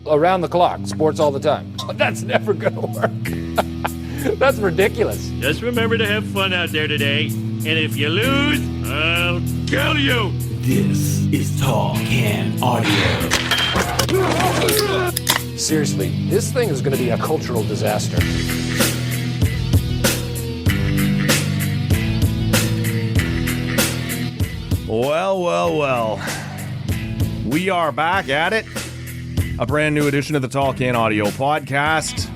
around the clock, sports all the time. But that's never going to work. That's ridiculous. Just remember to have fun out there today. And if you lose, I'll kill you. This is Tall Can Audio. Seriously, this thing is going to be a cultural disaster. Well. We are back at it. A brand new edition of the Tall Can Audio podcast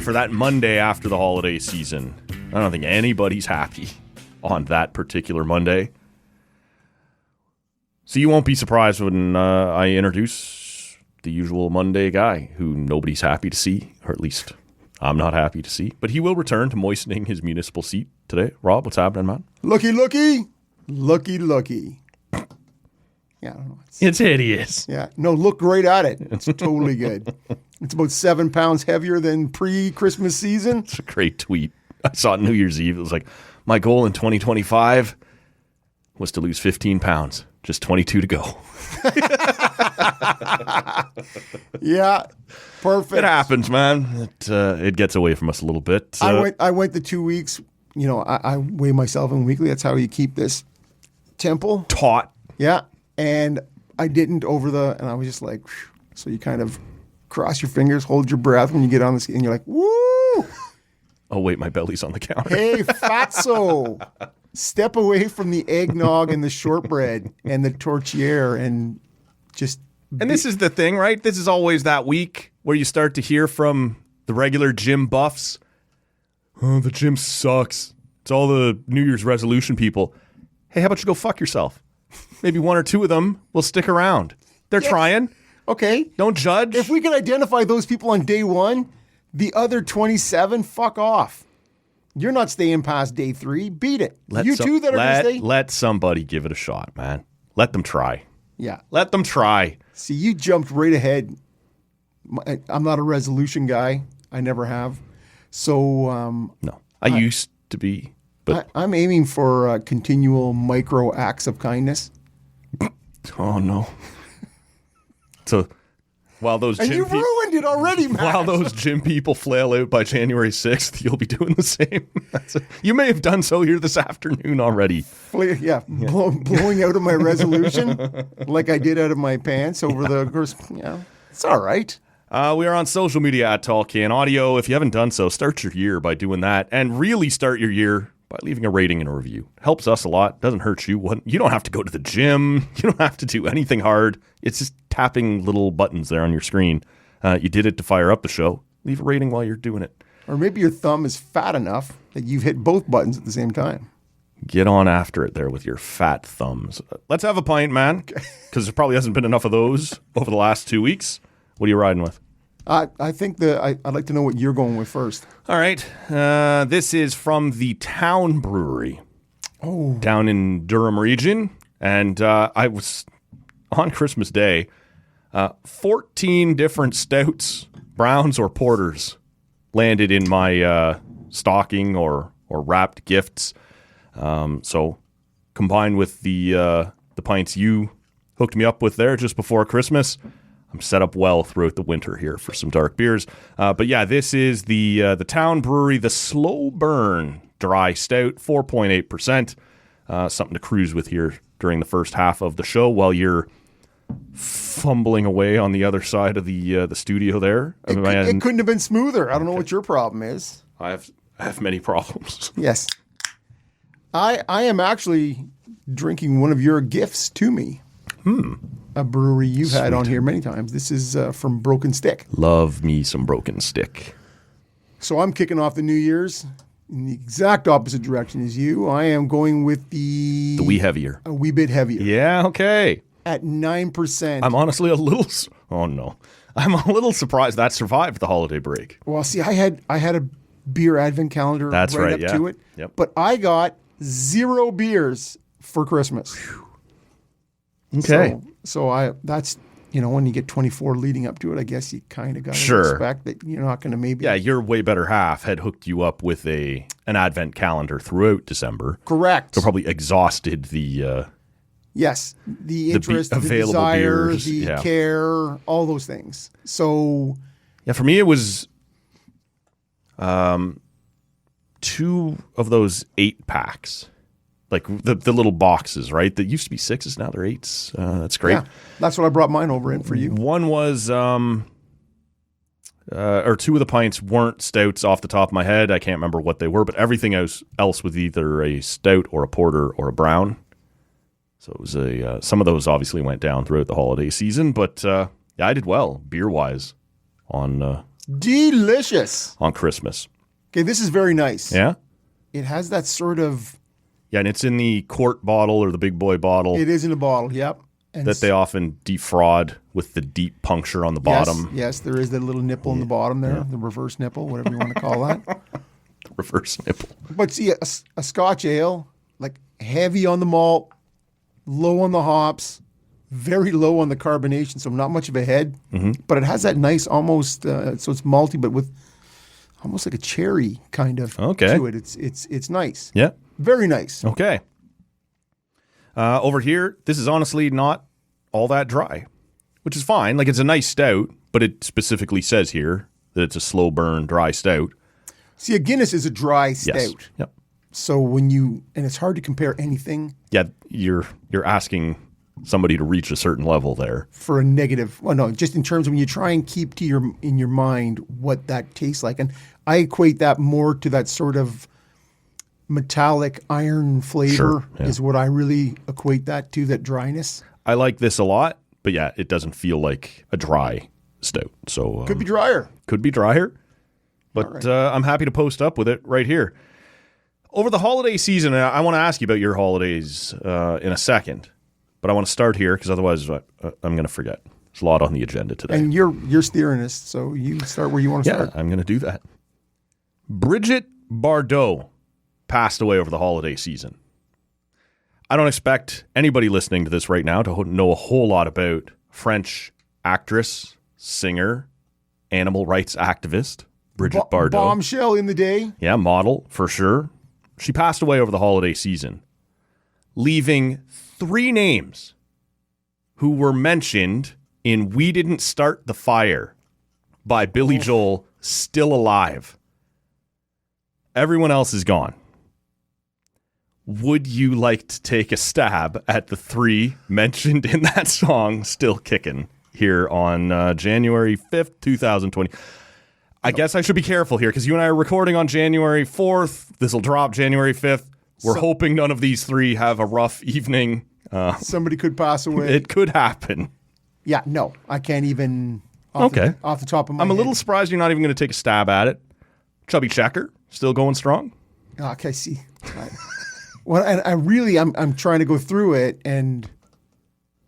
for that Monday after the holiday season. I don't think anybody's happy on that particular Monday. So you won't be surprised when I introduce the usual Monday guy who nobody's happy to see, or at least I'm not happy to see. But he will return to moistening his municipal seat today. Rob, what's happening, man? Looky. Yeah, I don't know. It's hideous. Yeah, no, look great at it. It's totally good. It's about 7 pounds heavier than pre-Christmas season. It's a great tweet. I saw it New Year's Eve. It was like, my goal in 2025 was to lose 15 pounds. Just 22 to go. Yeah, perfect. It happens, man. It gets away from us a little bit. I went the 2 weeks. You know, I weigh myself in weekly. That's how you keep this temple taut. Yeah, and I didn't and I was just like, whew. So you kind of cross your fingers, hold your breath when you get on the ski, and you're like, woo! Oh wait, my belly's on the counter. Hey, fatso! Step away from the eggnog and the shortbread and the tourtière and just... And this is the thing, right? This is always that week where you start to hear from the regular gym buffs. Oh, the gym sucks. It's all the New Year's resolution people. Hey, how about you go fuck yourself? Maybe one or two of them will stick around. They're trying. Okay. Don't judge. If we can identify those people on day one, the other 27, fuck off. You're not staying past day 3. Beat it. You two that are going to stay. Let somebody give it a shot, man. Let them try. Yeah. Let them try. See, you jumped right ahead. I'm not a resolution guy. I never have. So... no. I used to be. But I'm aiming for continual micro acts of kindness. Oh, no. So... While those and you ruined it already, man. While those gym people flail out by January 6th, you'll be doing the same. You may have done so here this afternoon already. Blowing out of my resolution like I did out of my pants over the course. Yeah, it's all right. We are on social media at Tall Can Audio. If you haven't done so, start your year by doing that, and really start your year by leaving a rating and a review. Helps us a lot. Doesn't hurt you. You don't have to go to the gym. You don't have to do anything hard. It's just tapping little buttons there on your screen. You did it to fire up the show. Leave a rating while you're doing it. Or maybe your thumb is fat enough that you've hit both buttons at the same time. Get on after it there with your fat thumbs. Let's have a pint, man, because there probably hasn't been enough of those over the last 2 weeks. What are you riding with? I think I'd like to know what you're going with first. All right. This is from the Town Brewery down in Durham region. And I was on Christmas Day, 14 different stouts, browns, or porters landed in my stocking or wrapped gifts. So combined with the pints you hooked me up with there just before Christmas, I'm set up well throughout the winter here for some dark beers. But yeah, this is the Town Brewery, the Slow Burn Dry Stout, 4.8%. Something to cruise with here during the first half of the show while you're fumbling away on the other side of the studio there. It couldn't have been smoother. I don't know what your problem is. I have many problems. Yes. I am actually drinking one of your gifts to me. A brewery you've had on here many times. This is from Broken Stick. Love me some Broken Stick. So I'm kicking off the New Year's in the exact opposite direction as you. I am going with the wee heavier. A wee bit heavier. Yeah, okay. At 9%. I'm honestly a little... Oh, no. I'm a little surprised that survived the holiday break. Well, see, I had a beer advent calendar up to it. Yep. But I got 0 beers for Christmas. Okay. So that's, when you get 24 leading up to it, I guess you kind of got to respect that you're not going to maybe... Yeah, your way better half had hooked you up with an advent calendar throughout December. Correct. So probably exhausted the Yes, the interest, the available desire, beers, the yeah. care, all those things. So Yeah, for me it was 2 of those 8-packs. Like the little boxes, right? That used to be 6s, now they're 8s. That's great. yeah, that's what I brought mine over in for you. One was, or 2 of the pints weren't stouts off the top of my head. I can't remember what they were, but everything else was either a stout or a porter or a brown. So it was some of those obviously went down throughout the holiday season, but yeah, I did well beer wise on Delicious. Christmas. Okay, this is very nice. Yeah, It has that sort of. yeah, and it's in the quart bottle or the big boy bottle It is in a bottle. Yep. And that they often defraud with the deep puncture on the bottom. Yes, there is that little nipple in the bottom there, the reverse nipple, whatever you want to call that. Reverse nipple. But see, a Scotch ale, like heavy on the malt, low on the hops, very low on the carbonation, so not much of a head. But it has that nice almost, so it's malty, but with almost like a cherry kind of to it. It's nice. Yeah. Very nice. Okay. Over here, this is honestly not all that dry, which is fine. Like, it's a nice stout, but it specifically says here that it's a slow burn dry stout. See, a Guinness is a dry stout. Yes. Yep. So and it's hard to compare anything Yeah, you're asking somebody to reach a certain level there. for a negative. Well, no, just in terms of when you try and keep in your mind what that tastes like. And I equate that more to that sort of metallic iron flavor Sure, yeah. is what I really equate that to, that dryness. I like this a lot, but yeah, it doesn't feel like a dry stout. So Could be drier. could be drier, but I'm happy to post up with it right here. Over the holiday season, I want to ask you about your holidays in a second, but I want to start here because otherwise I'm going to forget. There's a lot on the agenda today. And you're steering us, so you start where you want to Yeah, start. I'm going to do that. Bridget Bardot passed away over the holiday season. I don't expect anybody listening to this right now to know a whole lot about French actress, singer, animal rights activist, Bridget Bardot. Bombshell in the day. Yeah, model, for sure. She passed away over the holiday season, leaving 3 names who were mentioned in We Didn't Start the Fire by Billy Joel still alive. Everyone else is gone. Would you like to take a stab at the 3 mentioned in that song still kicking here on January 5th, 2020? I guess I should be careful here because you and I are recording on January 4th. This will drop January 5th. We're hoping none of these 3 have a rough evening. Somebody could pass away. It could happen. Yeah, no, I can't even. Off the top of my I'm a head. little surprised you're not even going to take a stab at it. Chubby Checker, still going strong. Okay, see. Well, and I'm trying to go through it, and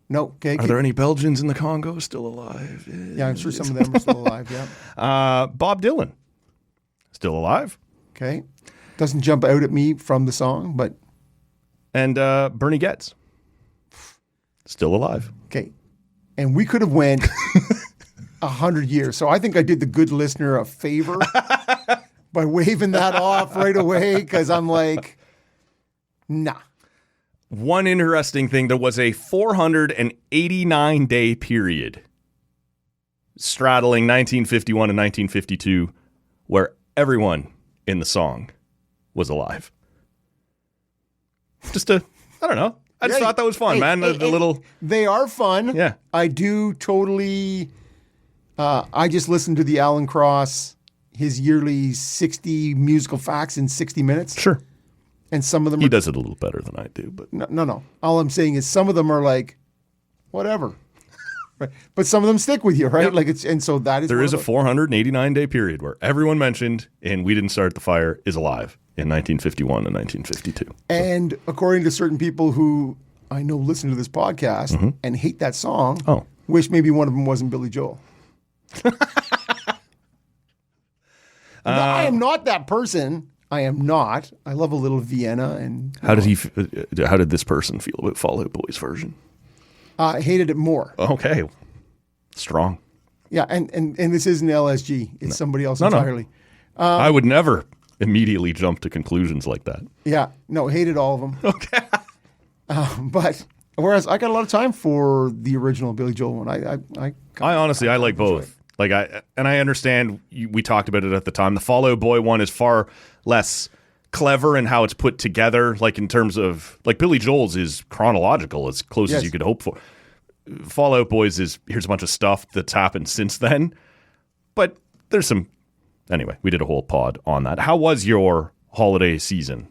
no. Okay, Are there any Belgians in the Congo still alive? yeah, I'm sure some of them are still alive. Yeah. Bob Dylan, still alive. Okay. Doesn't jump out at me from the song, but And Bernie Getz, still alive. okay. And we could have went 100 years. So I think I did the good listener a favor by waving that off right away because I'm like, nah. One interesting thing, there was a 489-day period straddling 1951 and 1952 where everyone in the song was alive. I don't know. I just thought that was fun, man. The little... They are fun. Yeah. I do totally... I just listened to the Alan Cross, his yearly 60 musical facts in 60 minutes. Sure. And some of them He does it a little better than I do, but... No. All I'm saying is some of them are like, whatever. Right? But some of them stick with you, right? Yep. Like and so that is There is a a 489-day period where everyone mentioned in We Didn't Start the Fire is alive in 1951 and 1952. And according to certain people who I know listen to this podcast and hate that song, wish maybe one of them wasn't Billy Joel. I am not that person. I am not. I love a little Vienna. And How did this person feel about Fall Out Boy's version? I hated it more. Okay. Strong. Yeah, and this isn't LSG. It's somebody else entirely. I would never immediately jump to conclusions like that. Yeah, no, hated all of them. Okay. But Whereas I got a lot of time for the original Billy Joel one. I honestly, I like both. Like I understand we talked about it at the time. The Fall Out Boy one is far less clever in how it's put together, like in terms of like Billy Joel's is chronological as close as you could hope for. Fall Out Boys is here's a bunch of stuff that's happened since then, but there's some. Anyway, we did a whole pod on that. How was your holiday season?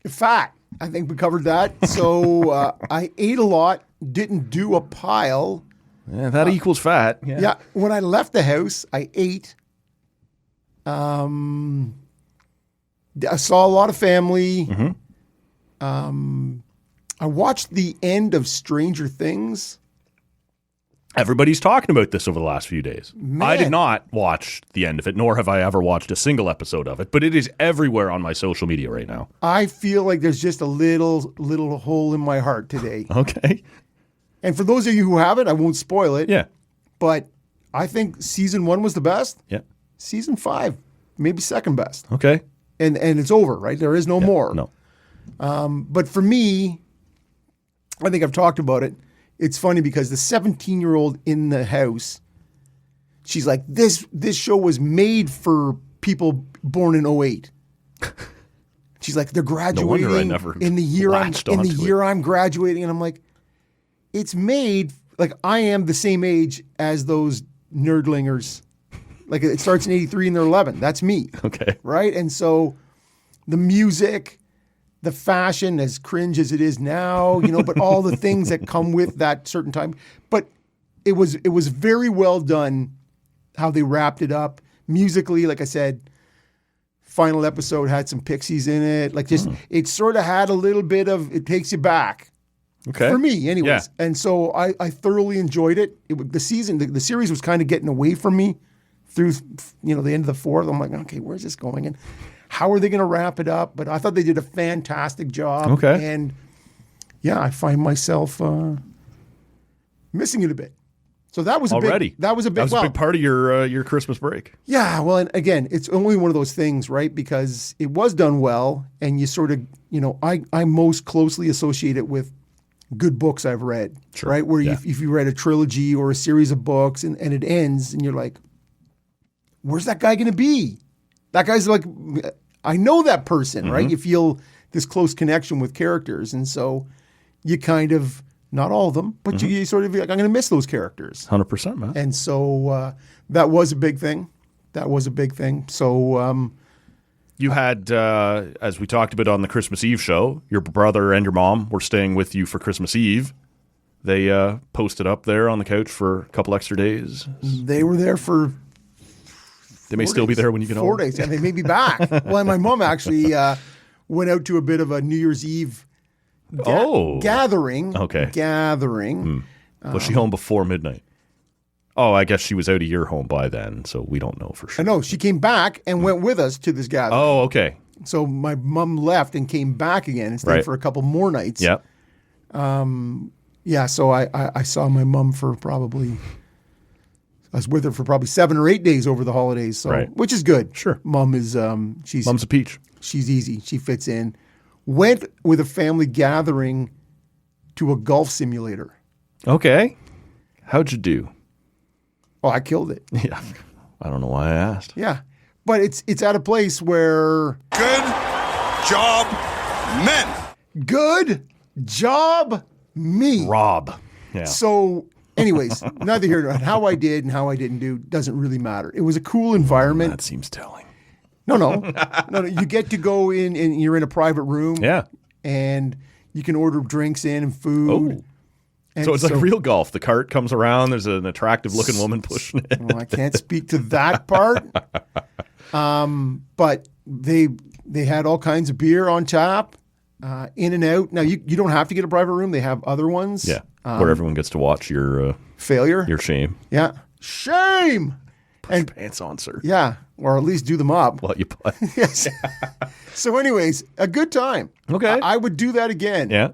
Fat. I think we covered that. So I ate a lot, didn't do a pile. Yeah, that equals fat. Yeah. When I left the house, I ate. I saw a lot of family. I watched the end of Stranger Things. Everybody's talking about this over the last few days. Man. I did not watch the end of it, nor have I ever watched a single episode of it, but it is everywhere on my social media right now. I feel like there's just a little hole in my heart today. Okay. And for those of you who haven't, I won't spoil it. Yeah. But I think season 1 was the best. Yeah. Season 5, maybe second best. Okay. And it's over, right? There is no more. No. But for me, I think I've talked about it. It's funny because the 17-year-old in the house, she's like, this show was made for people born in 08. She's like, they're graduating no wonder I never in the year I'm graduating, and I'm like, it's made like I am the same age as those nerdlingers. Like it starts in 83 and they're 11. That's me. Okay. Right? And so the music, the fashion, as cringe as it is now, but all the things that come with that certain time. But it was very well done how they wrapped it up. Musically, like I said, final episode had some Pixies in it. Like just, it sort of had a little bit of, it takes you back. Okay. For me, anyways. Yeah. And so I thoroughly enjoyed it. The series was kind of getting away from me through, the end of the fourth. I'm like, okay, where's this going? And how are they going to wrap it up? But I thought they did a fantastic job. Okay. And yeah, I find myself missing it a bit. So that was a big part of your Christmas break. Yeah. Well, and again, it's only one of those things, right? Because it was done well, and you sort of, I most closely associate it with good books I've read, right? Where if you read a trilogy or a series of books and it ends, and you're like, where's that guy going to be? That guy's like, I know that person, right? You feel this close connection with characters. And so you kind of, not all of them, but you sort of be like, I'm going to miss those characters. 100%, man. And so that was a big thing. So you had, as we talked about on the Christmas Eve show, your brother and your mom were staying with you for Christmas Eve. They posted up there on the couch for a couple extra days. They were there for... They may still be there when you get home. 4 days, and they may be back. Well, and my mom actually went out to a bit of a New Year's Eve gathering. Okay. Gathering. Was she home before midnight? Oh, I guess she was out of your home by then, so we don't know for sure. I know. She came back and went with us to this gathering. Oh, okay. So my mom left and came back again and stayed for a couple more nights. Yep. Yeah, so I saw my mom for probably... I was with her for probably 7 or 8 days over the holidays, so which is good. Sure. Mom is Mom's a peach. She's easy. She fits in. Went with a family gathering to a golf simulator. Okay. How'd you do? Oh, I killed it. Yeah. I don't know why I asked. Yeah. But it's at a place where good job, men. Good job, me. Rob. Yeah. So anyways, neither here nor there. How I did and how I didn't do doesn't really matter. It was a cool environment. That seems telling. No. You get to go in and you're in a private room. Yeah. And you can order drinks in and food. Oh. And so it's like real golf. The cart comes around. There's an attractive looking woman pushing it. Well, I can't speak to that part. But they had all kinds of beer on tap, in and out. Now you don't have to get a private room. They have other ones. Yeah. Where everyone gets to watch your failure. Your shame. Yeah. Shame. Put your pants on, sir. Yeah. Or at least do them up. While you play. Yes. So anyways, a good time. Okay. I would do that again. Yeah.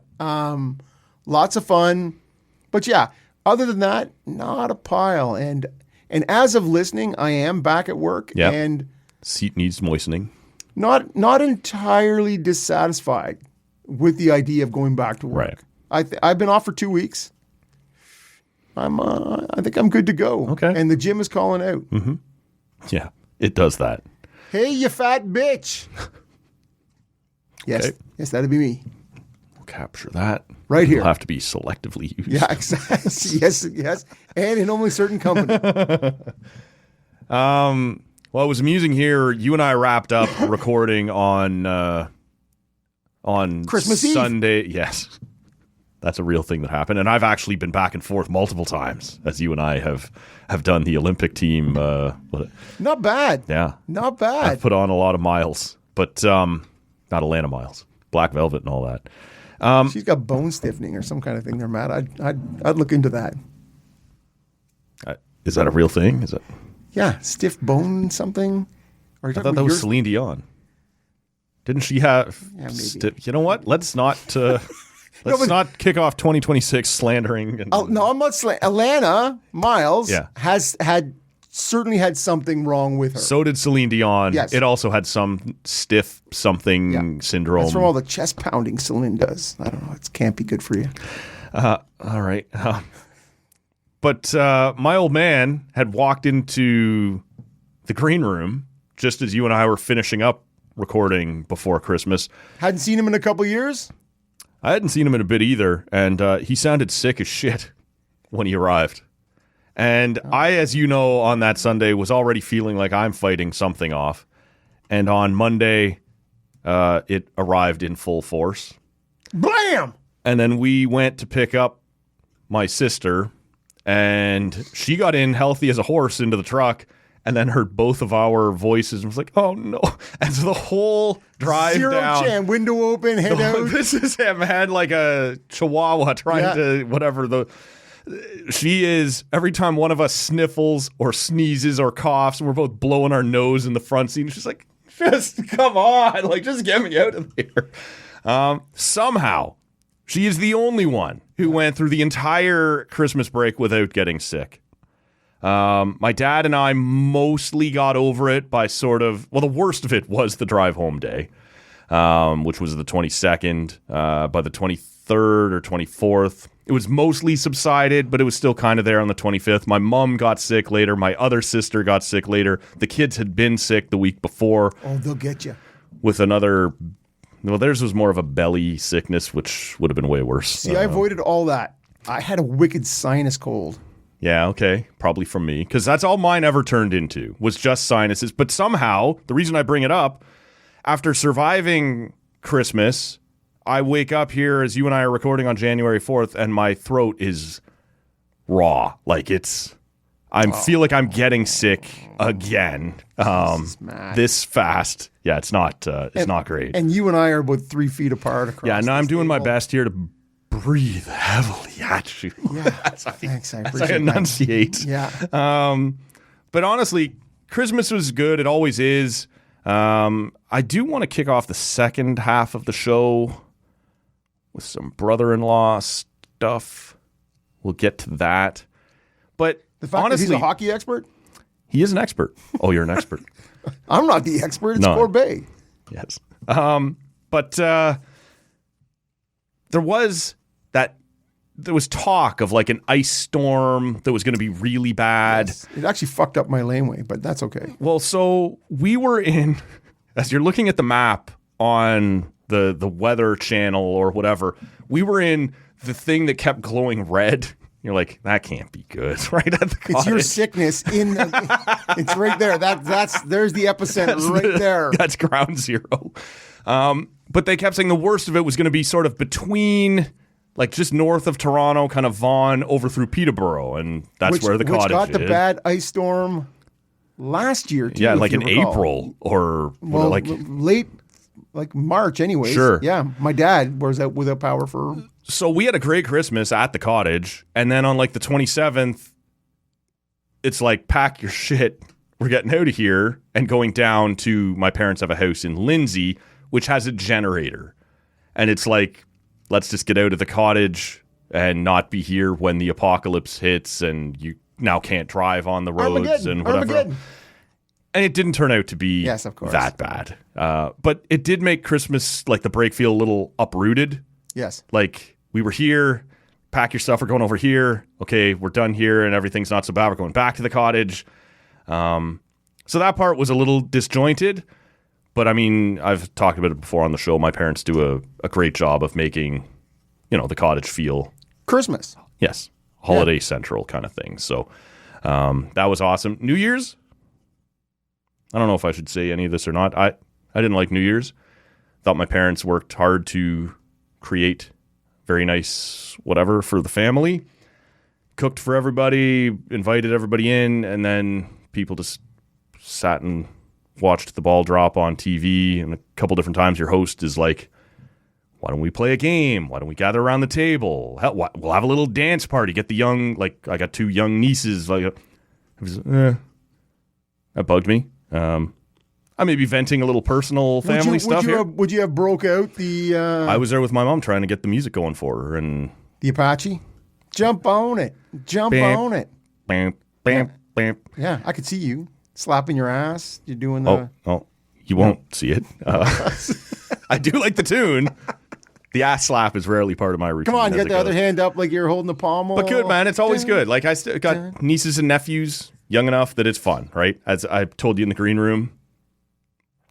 Lots of fun. But yeah, other than that, not a pile. And as of listening, I am back at work. Yeah. And seat needs moistening. Not entirely dissatisfied with the idea of going back to work. Right. I've been off for 2 weeks. I think I'm good to go. Okay. And the gym is calling out. Yeah, it does that. Hey, you fat bitch. Yes. Okay. Yes, that'd be me. We'll capture that. Right here. It'll have to be selectively used. Yeah, exactly. Yes. And in only certain company. Well, it was amusing here. You and I wrapped up recording on Christmas Eve. Sunday. Yes, that's a real thing that happened, and I've actually been back and forth multiple times as you and I have done the Olympic team. Not bad. Yeah, Not bad. I've put on a lot of miles, but not Atlanta miles, Black Velvet, and all that. She's got bone stiffening or some kind of thing there, Matt. I'd look into that. Is that a real thing? Is it? Yeah, stiff bone something. Or I thought that was Celine Dion. Didn't she have? Yeah, maybe. You know what? Let's not not kick off 2026 slandering. And, No, I'm not Alana Miles Yeah. has certainly had something wrong with her. So did Celine Dion. Yes. It also had some stiff something syndrome. That's from all the chest pounding Celine does. I don't know. It can't be good for you. All right. But my old man had walked into the green room just as you and I were finishing up recording before Christmas. Hadn't seen him in a couple years. I hadn't seen him in a bit either, and he sounded sick as shit when he arrived. And I, as you know, on that Sunday was already feeling like I'm fighting something off. And on Monday, it arrived in full force. Blam! And then we went to pick up my sister, and she got in healthy as a horse into the truck, and then heard both of our voices and was like, oh no. And so the whole drive Zero down. chance. Window open, head out. This is him, had like a chihuahua trying to whatever she is, every time one of us sniffles or sneezes or coughs, and we're both blowing our nose in the front seat, and she's like, just come on, like, just get me out of here. Somehow, she is the only one who went through the entire Christmas break without getting sick. My dad and I mostly got over it by the worst of it was the drive home day, which was the 22nd. By the 23rd or 24th, it was mostly subsided, but it was still kind of there on the 25th. My mom got sick later. My other sister got sick later. The kids had been sick the week before. Oh, they'll get you. With another, well, theirs was more of a belly sickness, which would have been way worse. See, I avoided all that. I had a wicked sinus cold. Yeah, okay. Probably from me. Because that's all mine ever turned into, was just sinuses. But somehow, the reason I bring it up, after surviving Christmas, I wake up here as you and I are recording on January 4th, and my throat is raw. Like I feel like I'm getting sick again. This fast. Yeah, it's not great. And you and I are about 3 feet apart across. Yeah, no, I'm this doing my table. best here to breathe heavily at you. Yeah, thanks. I appreciate that. enunciate. Yeah. But honestly, Christmas was good. It always is. I do want to kick off the second half of the show with some brother-in-law stuff. We'll get to that. But The fact honestly, that he's a hockey expert? he is an expert. Oh, you're an expert. I'm not the expert. It's No. Corbet. Yes. But there was talk of like an ice storm that was going to be really bad. It actually fucked up my laneway, but that's okay. Well, so we were in, as you're looking at the map on the Weather Channel or whatever, we were in the thing that kept glowing red. You're like, that can't be good, right at the cottage. It's your sickness it's right there. There's the epicenter right there. That's ground zero. But they kept saying the worst of it was going to be sort of between, like just north of Toronto, kind of Vaughan over through Peterborough, and that's where the cottage Which got the is. bad ice storm last year, too. Yeah, if like you in recall. April or Well, like late, like March anyways. Sure. Yeah, my dad was out without power for... So we had a great Christmas at the cottage, and then on like the 27th, it's like, pack your shit. We're getting out of here and going down to my parents have a house in Lindsay, which has a generator. And it's like, let's just get out of the cottage and not be here when the apocalypse hits and you now can't drive on the roads and whatever. Armageddon. And it didn't turn out to be Yes, of course. that bad. But it did make Christmas, like the break, feel a little uprooted. Yes. Like we were here, pack your stuff, we're going over here. Okay, we're done here and everything's not so bad. We're going back to the cottage. So that part was a little disjointed, but I mean, I've talked about it before on the show. My parents do a great job of making, the cottage feel Christmas. Yes. Holiday Central kind of thing. So that was awesome. New Year's? I don't know if I should say any of this or not. I didn't like New Year's. Thought my parents worked hard to create very nice whatever for the family. Cooked for everybody, invited everybody in, and then people just sat and watched the ball drop on TV. And a couple different times your host is like, why don't we play a game? Why don't we gather around the table? Hell, we'll have a little dance party. Get the young, I got 2 young nieces. That bugged me. I may be venting a little personal family stuff here. Would you have broke out the... I was there with my mom trying to get the music going for her. And the Apache? Jump on it. Jump on it. Bam, bam, bam. Yeah, I could see you slapping your ass. You're doing the... Oh, you won't see it. I do like the tune. The ass slap is rarely part of my routine. Come on, get the other hand up like you're holding the pommel. But good, man. It's always good. Like, I got nieces and nephews young enough that it's fun, right? As I told you in the green room,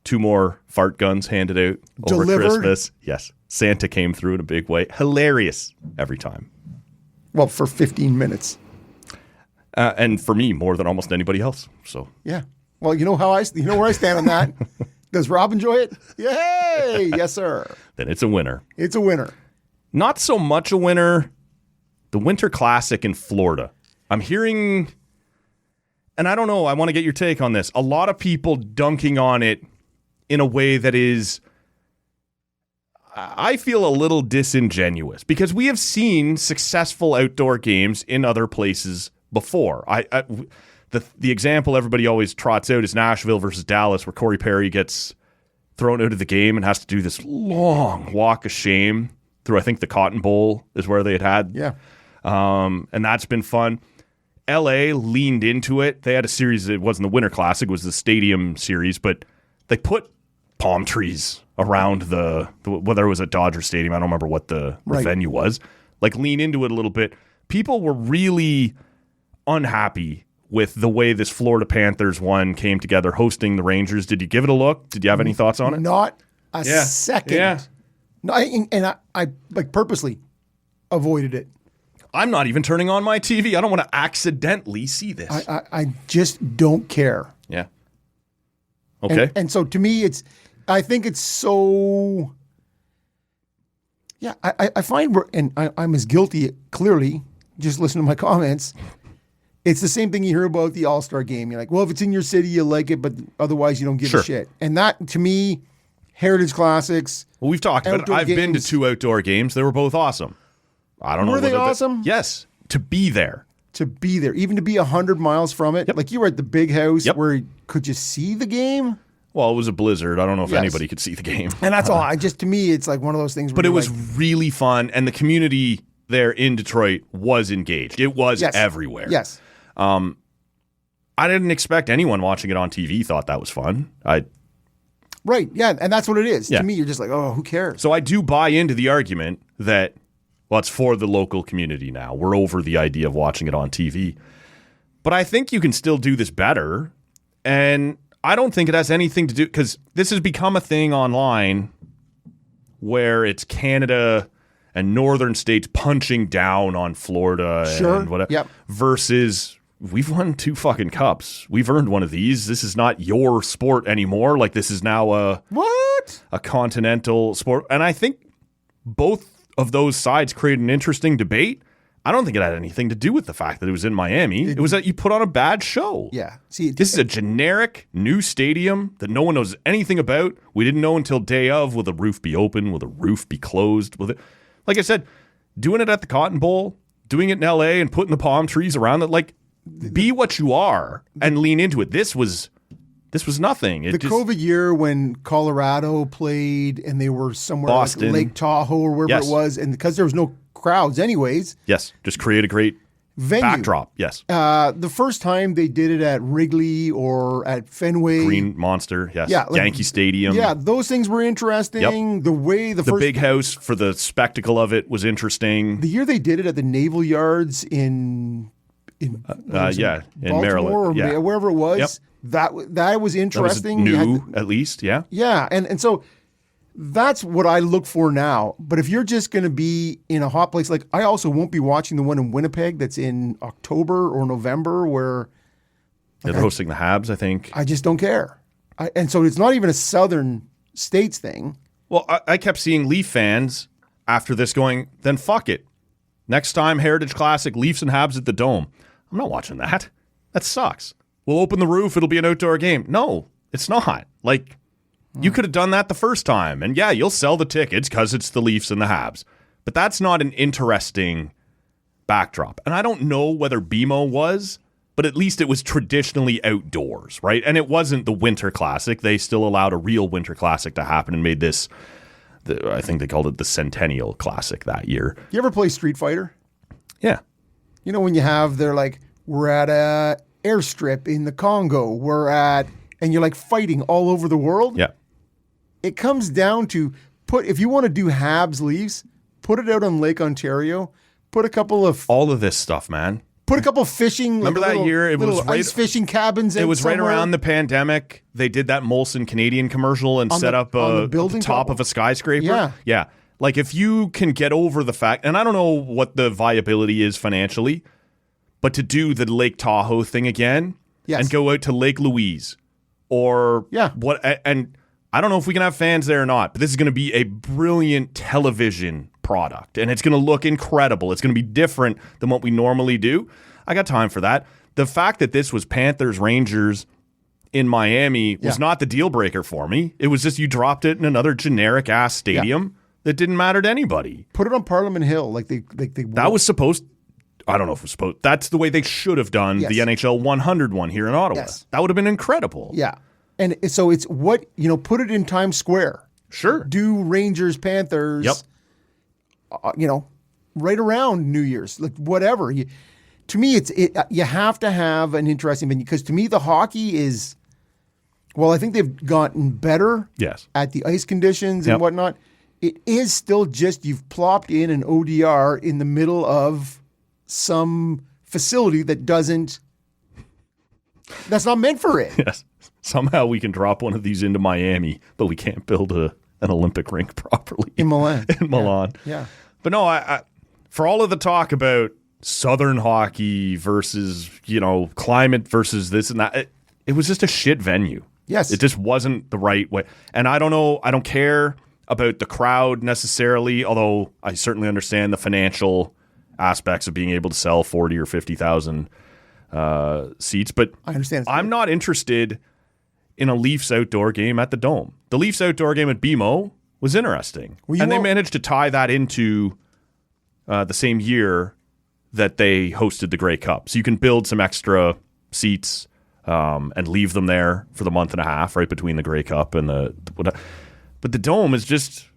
2 more fart guns handed out over Christmas. Yes. Santa came through in a big way. Hilarious every time. Well, for 15 minutes. And for me, more than almost anybody else. So yeah. Well, you know where I stand on that. Does Rob enjoy it? Yay! Yes, sir. Then it's a winner. It's a winner. Not so much a winner. The Winter Classic in Florida. I'm hearing, and I don't know, I want to get your take on this. A lot of people dunking on it in a way that is, I feel a little disingenuous, because we have seen successful outdoor games in other places before. The example everybody always trots out is Nashville versus Dallas, where Corey Perry gets thrown out of the game and has to do this long walk of shame through, I think, the Cotton Bowl is where they had. Yeah. And that's been fun. LA leaned into it. They had a series, it wasn't the Winter Classic, it was the Stadium Series, but they put palm trees around whether it was at Dodger Stadium, I don't remember what the venue was. Like, lean into it a little bit. People were really unhappy with the way this Florida Panthers one came together hosting the Rangers. Did you give it a look? Did you have any thoughts on it? Not a second. Yeah. No, I like purposely avoided it. I'm not even turning on my TV. I don't want to accidentally see this. I just don't care. Yeah. Okay. And so to me, I think it's so... Yeah, I find, I'm as guilty, clearly, just listen to my comments. It's the same thing you hear about the All-Star game. You're like, well, if it's in your city, you like it, but otherwise you don't give a shit. And that, to me, Heritage Classics... Well, we've talked about it. I've been to 2 outdoor games. They were both awesome. I don't know. Were they awesome? Yes. To be there. To be there. Even to be 100 miles from it. Yep. Like, you were at the big house where... Could you see the game? Well, it was a blizzard. I don't know if anybody could see the game. And that's all. To me, it's like one of those things where But it was really fun, and the community there in Detroit was engaged. It was everywhere. Yes. I didn't expect anyone watching it on TV thought that was fun. Right, yeah, and that's what it is. Yeah. To me, you're just like, oh, who cares? So I do buy into the argument that, well, it's for the local community now. We're over the idea of watching it on TV. But I think you can still do this better, and I don't think it has anything to do, because this has become a thing online where it's Canada and northern states punching down on Florida and whatever, versus... We've won 2 fucking cups. We've earned one of these. This is not your sport anymore. Like, this is now a continental sport. And I think both of those sides create an interesting debate. I don't think it had anything to do with the fact that it was in Miami. It was that you put on a bad show. Yeah. See, this is a generic new stadium that no one knows anything about. We didn't know until day of. Will the roof be open? Will the roof be closed? Will it? Like I said, doing it at the Cotton Bowl, doing it in LA and putting the palm trees around it, like, be what you are and lean into it. This was nothing. COVID year when Colorado played and they were somewhere Boston, like Lake Tahoe or wherever it was, and because there was no crowds anyways. Yes, just create a great venue. Backdrop, yes. The first time they did it at Wrigley or at Fenway. Green Monster, yes. Yeah, like- Yankee Stadium. Yeah, those things were interesting. Yep. The way the first big house for the spectacle of it was interesting. the year they did it at the Naval Yards in in Baltimore Maryland. or Yeah. wherever it was. Yep. That was That was interesting. You had new, at least, yeah. Yeah, and so that's what I look for now. But if you're just going to be in a hot place, like I also won't be watching the one in Winnipeg that's in October or November where They're hosting the Habs, I think. I just don't care. And so it's not even a Southern States thing. Well, I kept seeing Leaf fans after this going, then fuck it. Next time, Heritage Classic, Leafs and Habs at the Dome. I'm not watching that. That sucks. We'll open the roof. It'll be an outdoor game. No, it's not. Like, you could have done that the first time. And yeah, you'll sell the tickets because it's the Leafs and the Habs. But that's not an interesting backdrop. And I don't know whether BMO was, but at least it was traditionally outdoors, right? And it wasn't the Winter Classic. They still allowed a real Winter Classic to happen and made this, I think they called it the Centennial Classic that year. You ever play Street Fighter? Yeah. You know, when they're like, we're at a airstrip in the Congo, and you're like fighting all over the world. Yeah. It comes down to if you want to do Habs Leafs, put it out on Lake Ontario, put a couple All of this stuff, man. fishing. Remember like that year? It was little right- ice fishing cabins. It was right somewhere. around the pandemic. They did that Molson Canadian commercial and set up on the at building the top top? of a skyscraper. Yeah. Yeah. Like if you can get over the fact, and I don't know what the viability is financially, but to do the Lake Tahoe thing again Yes. and go out to Lake Louise or Yeah. and I don't know if we can have fans there or not, but this is going to be a brilliant television product and it's going to look incredible. It's going to be different than what we normally do. I got time for that. The fact that this was Panthers Rangers in Miami was not the deal breaker for me. It was just you dropped it in another generic ass stadium that didn't matter to anybody. Put it on Parliament Hill, like they. That was supposed. I don't know if it was supposed. That's the way they should have done Yes. the NHL 100 one here in Ottawa. Yes. That would have been incredible. Yeah, and so it's put it in Times Square. Sure. Do Rangers Panthers. Yep. Right around New Year's, like whatever. To me, you have to have an interesting venue because to me the hockey is. Well, I think they've gotten better. Yes. At the ice conditions and Yep. whatnot. It is still just you've plopped in an ODR in the middle of some facility that's not meant for it. Yes. Somehow we can drop one of these into Miami, but we can't build an Olympic rink properly In Milan. In Milan. Yeah. But no, I for all of the talk about Southern hockey versus climate versus this and that, it was just a shit venue. Yes. It just wasn't the right way. And I don't know, I don't care about the crowd necessarily, although I certainly understand the financial aspects of being able to sell 40 or 50,000 seats. But I understand. I'm not interested in a Leafs outdoor game at the Dome. The Leafs outdoor game at BMO was interesting. Well, and they managed to tie that into the same year that they hosted the Grey Cup. So you can build some extra seats and leave them there for the month and a half right between the Grey Cup and but the Dome is just,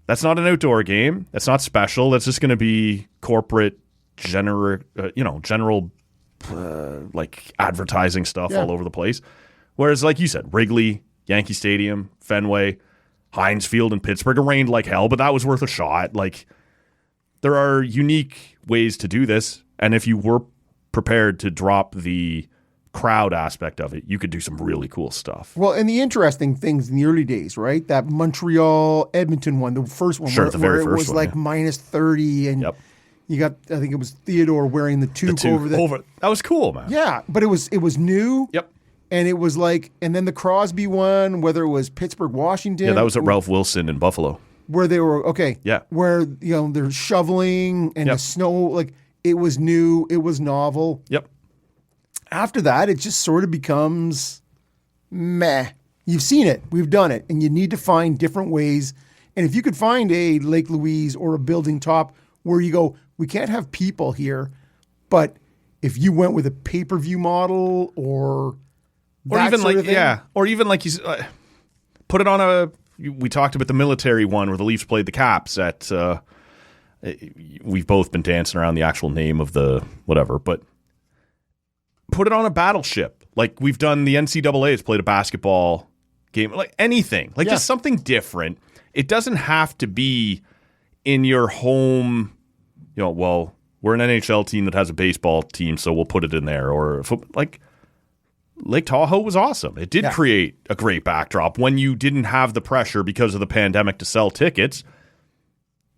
that's not an outdoor game. That's not special. That's just going to be corporate, general like advertising stuff all over the place. Whereas, like you said, Wrigley, Yankee Stadium, Fenway, Heinz Field in Pittsburgh, it rained like hell, but that was worth a shot. Like, there are unique ways to do this, and if you were prepared to drop the crowd aspect of it, you could do some really cool stuff. Well, and the interesting things in the early days, right? That Montreal Edmonton one, the first one, Sure, where, the very where it first was one, like minus 30, and Yep. you got, I think it was Theodore wearing the toque over the. That was cool, man. Yeah, but it was new. Yep. And it was like, and then the Crosby one, whether it was Pittsburgh, Washington. Yeah, that was at Ralph Wilson in Buffalo. Where they were, okay. Yeah. Where, they're shoveling and the Yep. snow, like, it was new, it was novel. Yep. After that, it just sort of becomes meh. You've seen it. We've done it. And you need to find different ways. And if you could find a Lake Louise or a building top where you go, we can't have people here, but if you went with a pay-per-view model or that even sort like, of thing, yeah. Or even like put it on we talked about the military one where the Leafs played the Caps at we've both been dancing around the actual name of the whatever, but put it on a battleship. Like we've done, the NCAA has played a basketball game, like anything, like just something different. It doesn't have to be in your home, well, we're an NHL team that has a baseball team, so we'll put it in there. Or like Lake Tahoe was awesome. It did create a great backdrop when you didn't have the pressure because of the pandemic to sell tickets.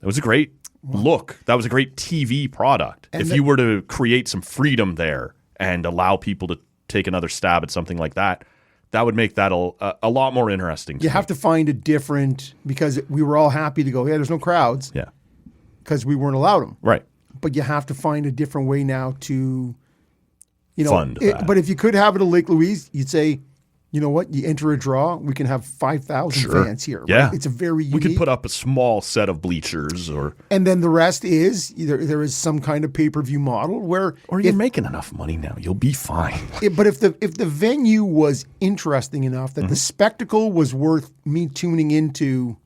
It was a great look. That was a great TV product. And if you were to create some freedom there and allow people to take another stab at something like that, that would make that a lot more interesting. You have to find a different, because we were all happy to go, there's no crowds. Yeah. Because we weren't allowed them. Right. But you have to find a different way now to, fund that. But if you could have it at Lake Louise, you'd say, you know what? You enter a draw, we can have 5,000 fans here. Yeah. Right? It's a very unique. We could put up a small set of bleachers and then the rest is there is some kind of pay-per-view model where. Or you're making enough money now. You'll be fine. But if the venue was interesting enough that the spectacle was worth me tuning into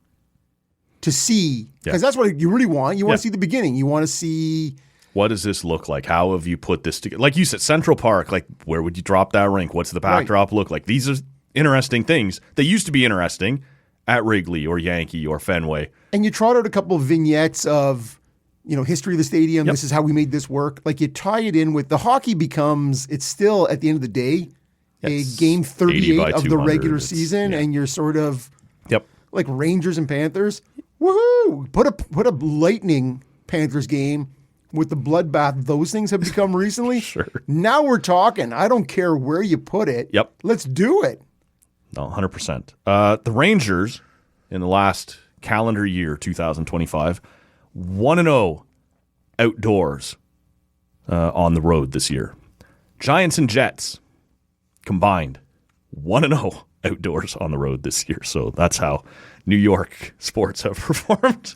to see, because that's what you really want. You want to see the beginning. You want to see. What does this look like? How have you put this together? Like you said, Central Park, like where would you drop that rink? What's the backdrop look like? These are interesting things. They used to be interesting at Wrigley or Yankee or Fenway. And you trot out a couple of vignettes of, history of the stadium. This is how we made this work. Like you tie it in with the hockey becomes, it's still at the end of the day, a game 38 of the regular season. And you're sort of like Rangers and Panthers. Woohoo! Put a Lightning Panthers game with the bloodbath those things have become recently. Sure. Now we're talking. I don't care where you put it. Yep. Let's do it. No, 100%. The Rangers in the last calendar year, 2025, 1-0 outdoors on the road this year. Giants and Jets combined 1-0 outdoors on the road this year. So that's how New York sports have performed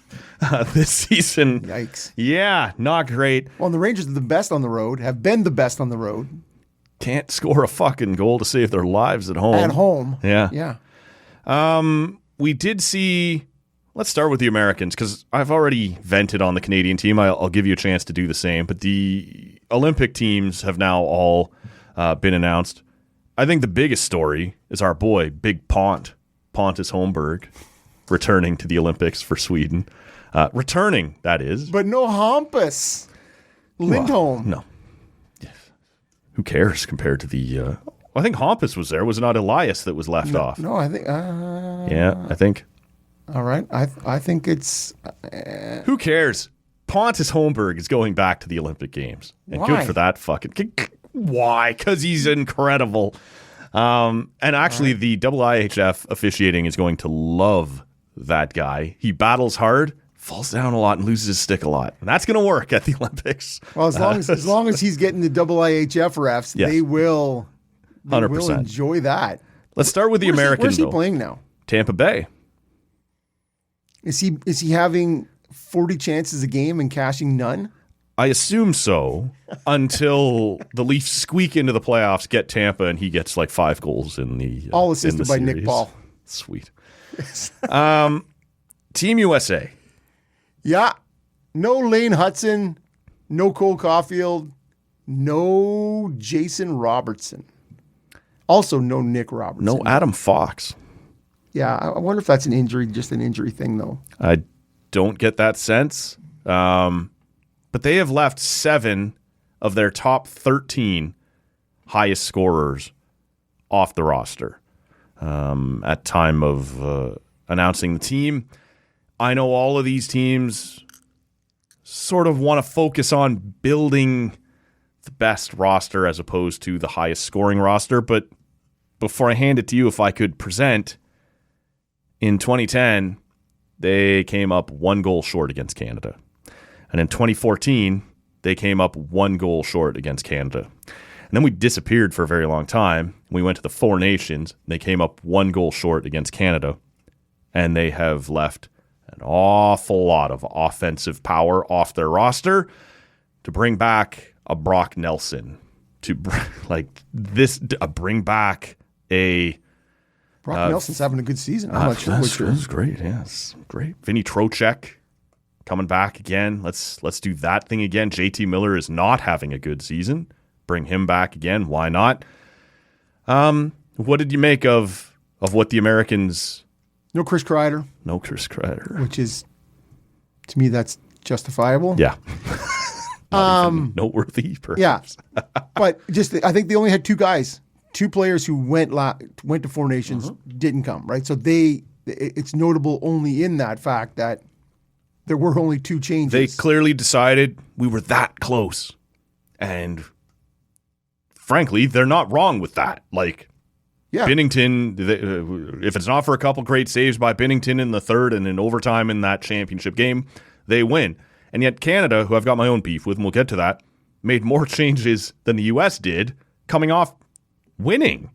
this season. Yikes. Yeah, not great. Well, the Rangers are the best on the road, have been the best on the road. Can't score a fucking goal to save their lives at home. At home. Yeah. Yeah. We did see, let's start with the Americans, because I've already vented on the Canadian team. I'll give you a chance to do the same. But the Olympic teams have now all been announced. I think the biggest story is our boy, Big Pontus Holmberg, returning to the Olympics for Sweden. Returning, that is. But no Hampus Lindholm. Well, no. Who cares compared to the... I think Hampus was there. Was it not Elias that was left off? No, I think... Yeah, I think. All right. I think it's... Who cares? Pontus Holmberg is going back to the Olympic Games. And Why? good for that fucking... Why? Because he's incredible. And actually, the IIHF officiating is going to love that guy. He battles hard, falls down a lot, and loses his stick a lot. And that's going to work at the Olympics. Well, as long as he's getting the IIHF refs, Yes. they will 100%. enjoy that. Let's start with the Americans. Where's he though. playing now? Tampa Bay. Is he having 40 chances a game and cashing none? I assume so until the Leafs squeak into the playoffs, get Tampa, and he gets like 5 goals in the All assisted in the by Nick series. Paul. Sweet. Team USA. Yeah. No Lane Hudson, no Cole Caulfield, no Jason Robertson. Also no Nick Robertson. No Adam Fox. Yeah, I wonder if that's an injury, just an injury thing though. I don't get that sense. But they have left 7 of their top 13 highest scorers off the roster at time of announcing the team. I know all of these teams sort of want to focus on building the best roster as opposed to the highest scoring roster. But before I hand it to you, if I could present, in 2010, they came up 1 goal short against Canada. And in 2014, they came up 1 goal short against Canada. And then we disappeared for a very long time. We went to the 4 Nations. They came up 1 goal short against Canada. And they have left an awful lot of offensive power off their roster to bring back a Brock Nelson. To bring back a... Brock Nelson's having a good season. I'm not sure. That's great. Yeah, it's great. Vinny Trocheck. coming back again. Let's do that thing again. JT Miller is not having a good season. Bring him back again. Why not? What did you make of what the Americans? No Chris Kreider. No Chris Kreider. Which is, to me, that's justifiable. Yeah. Not even noteworthy, perhaps. Yeah. But I think they only had two players who went to Four Nations, didn't come, right? So it's notable only in that fact that there were only two changes. They clearly decided we were that close. And frankly, they're not wrong with that. Like, Binnington, if it's not for a couple great saves by Binnington in the third and in overtime in that championship game, they win. And yet Canada, who I've got my own beef with, and we'll get to that, made more changes than the U.S. did coming off winning.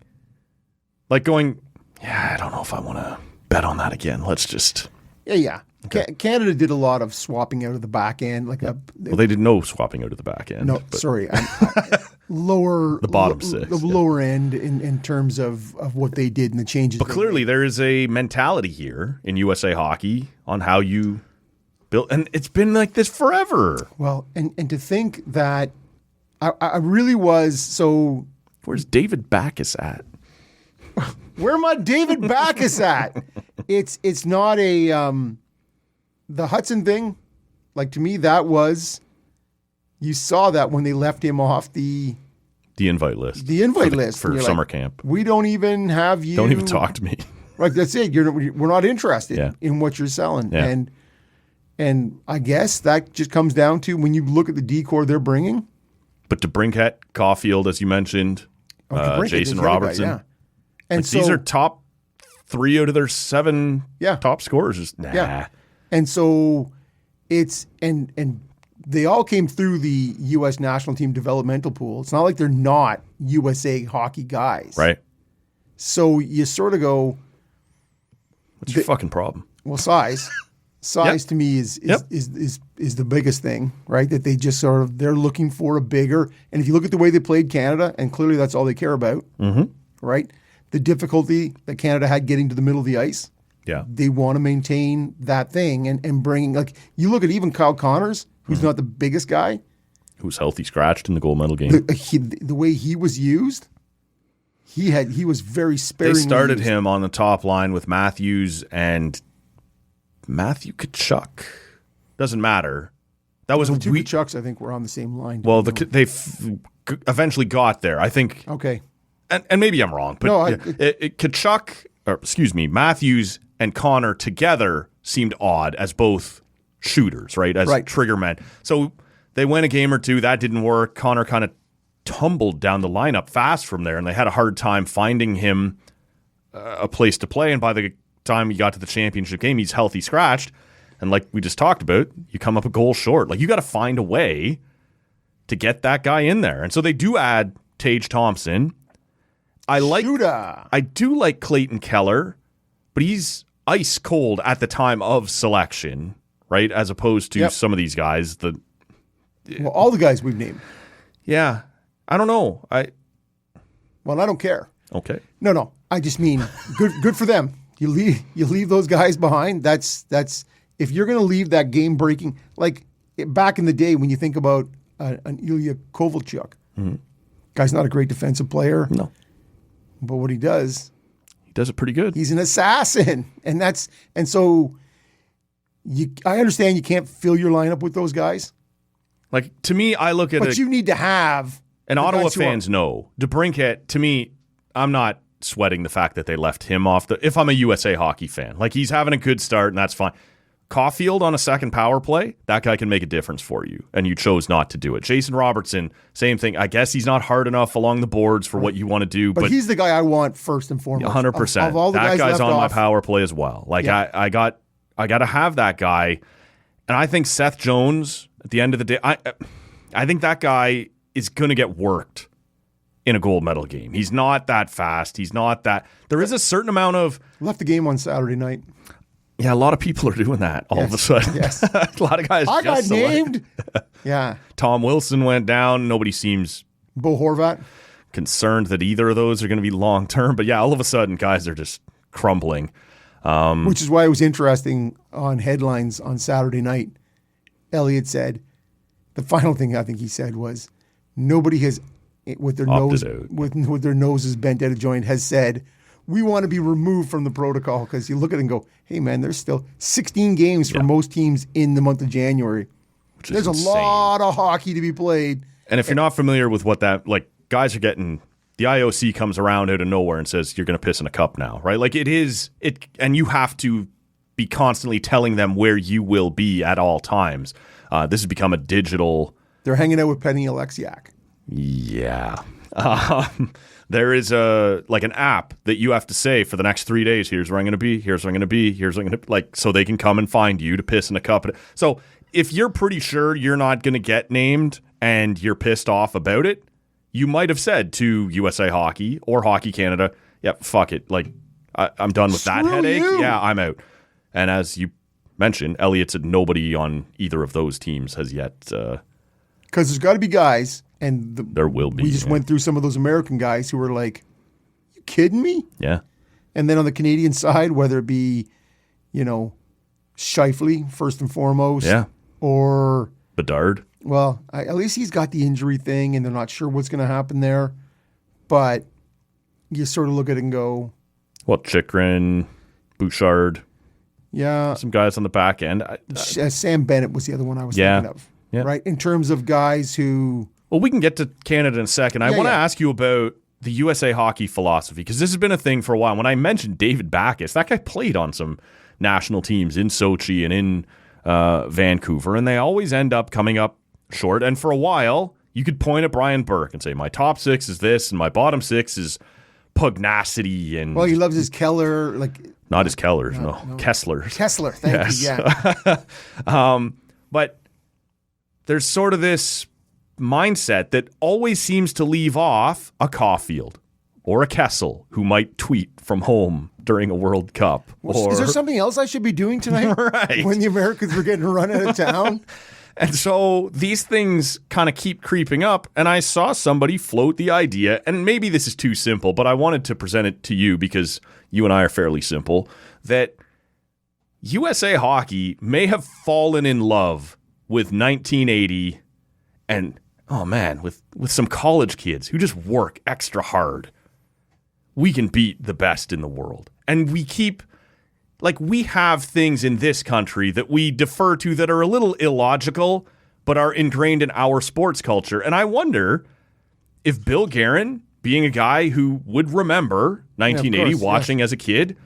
Like going, I don't know if I want to bet on that again. Let's just... Yeah. Okay. Canada did a lot of swapping out of the back end. Well, they did no swapping out of the back end. No, sorry. Lower... The bottom six. The lower end in terms of what they did and the changes. But clearly there is a mentality here in USA Hockey on how you build... And it's been like this forever. Well, and to think that I really was so... Where's David Backus at? Where my David Backus at? It's not a... the Hudson thing, like to me, that was... You saw that when they left him off the invite list. The invite list. For summer camp. We don't even have you... Don't even talk to me. Right, that's it. We're not interested in what you're selling. Yeah. And I guess that just comes down to when you look at the decor they're bringing. But DeBrincat, Caulfield, as you mentioned, Jason Robertson. Yeah. And so, these are top 3 out of their 7 top scorers. Just, nah. Yeah. And so it's and they all came through the U.S. national team developmental pool. It's not like they're not USA hockey guys. Right. So you sort of go... What's your fucking problem? Well, size. Size to me is the biggest thing, right? That they just they're looking for a bigger, and if you look at the way they played Canada, and clearly that's all they care about, right? The difficulty that Canada had getting to the middle of the ice, they want to maintain that thing and bringing, like, you look at even Kyle Connors, who's not the biggest guy. Who's healthy scratched in the gold medal game. The way he was used, he was very sparingly They started used. him on the top line with Matthews and Matthew Tkachuk. Doesn't matter. That was the a two week. Tkachuks, I think, were on the same line. Well, they eventually got there. I think. Okay. And maybe I'm wrong, but Tkachuk, or excuse me, Matthews and Connor together seemed odd as both shooters, right? As trigger men. So they went a game or two. That didn't work. Connor kind of tumbled down the lineup fast from there, and they had a hard time finding him a place to play. And by the time he got to the championship game, he's healthy scratched. And like we just talked about, you come up a goal short. Like, you got to find a way to get that guy in there. And so they do add Tage Thompson. I do like Clayton Keller, but he's ice cold at the time of selection, right? As opposed to some of these guys. Well, all the guys we've named. Yeah. I don't know. Well, I don't care. Okay. No. I just mean good for them. You leave those guys behind. That's if you're going to leave that game breaking, like back in the day when you think about an Ilya Kovalchuk, guy's not a great defensive player. No. But what he does it pretty good. He's an assassin, and so I understand you can't fill your lineup with those guys. Like, to me, I look at it. But you need to have. And Ottawa fans know. DeBrincat, to me, I'm not sweating the fact that they left him off if I'm a USA Hockey fan. Like, he's having a good start, and that's fine. Caulfield on a second power play, that guy can make a difference for you, and you chose not to do it. Jason Robertson, same thing. I guess he's not hard enough along the boards for what you want to do. But he's the guy I want first and foremost. 100%. Of all the that guy's on off, my power play as well. Like, I got to have that guy. And I think Seth Jones, at the end of the day, I think that guy is going to get worked in a gold medal game. He's not that fast. He's not that. There is a certain amount of. Left the game on Saturday night. Yeah, a lot of people are doing that all of a sudden. Yes. A lot of guys I got named. Yeah. Tom Wilson went down. Nobody seems Bo Horvat concerned that either of those are going to be long term. But yeah, all of a sudden, guys are just crumbling. Which is why it was interesting on headlines on Saturday night. Elliott said, the final thing I think he said was, nobody has, with their with their noses bent out of joint, has said, we want to be removed from the protocol, because you look at it and go, hey man, there's still 16 games for most teams in the month of January. There's a lot of hockey to be played. And if you're not familiar with what that, like, guys are getting, the IOC comes around out of nowhere and says, you're going to piss in a cup now, right? Like, and you have to be constantly telling them where you will be at all times. This has become a digital. They're hanging out with Penny Alexiak. Yeah. There is an app that you have to say for the next 3 days, here's where I'm going to be, here's where I'm going to be, here's where I'm going to, like, so they can come and find you to piss in a cup. So if you're pretty sure you're not going to get named and you're pissed off about it, you might have said to USA Hockey or Hockey Canada, yeah, fuck it. Like, I'm done with that headache. You. Yeah, I'm out. And as you mentioned, Elliott said nobody on either of those teams has yet. Because there's got to be guys, and there will be. We just went through some of those American guys who were like, you kidding me? Yeah. And then on the Canadian side, whether it be, Scheifele, first and foremost. Yeah. Or Bedard. Well, at least he's got the injury thing, and they're not sure what's going to happen there. But you sort of look at it and go, well, Chychrun, Bouchard. Yeah. Some guys on the back end. Sam Bennett was the other one I was thinking of. Yeah. Right? In terms of guys who... Well, we can get to Canada in a second. I want to ask you about the USA Hockey philosophy, because this has been a thing for a while. When I mentioned David Backes, that guy played on some national teams in Sochi and in Vancouver, and they always end up coming up short. And for a while, you could point at Brian Burke and say, my top six is this, and my bottom six is pugnacity. And well, he loves his Keller, not his Kellers, no. Kesslers. Kessler, thank you, yeah. But there's sort of this mindset that always seems to leave off a Caulfield or a Kessel who might tweet from home during a World Cup. Is there something else I should be doing tonight? Right. When the Americans were getting run out of town? And so these things kind of keep creeping up, and I saw somebody float the idea, and maybe this is too simple, but I wanted to present it to you because you and I are fairly simple, that USA Hockey may have fallen in love with 1980 and, oh man, with some college kids who just work extra hard. We can beat the best in the world. And we keep... Like, we have things in this country that we defer to that are a little illogical, but are ingrained in our sports culture. And I wonder if Bill Guerin, being a guy who would remember 1980, watching as a kid,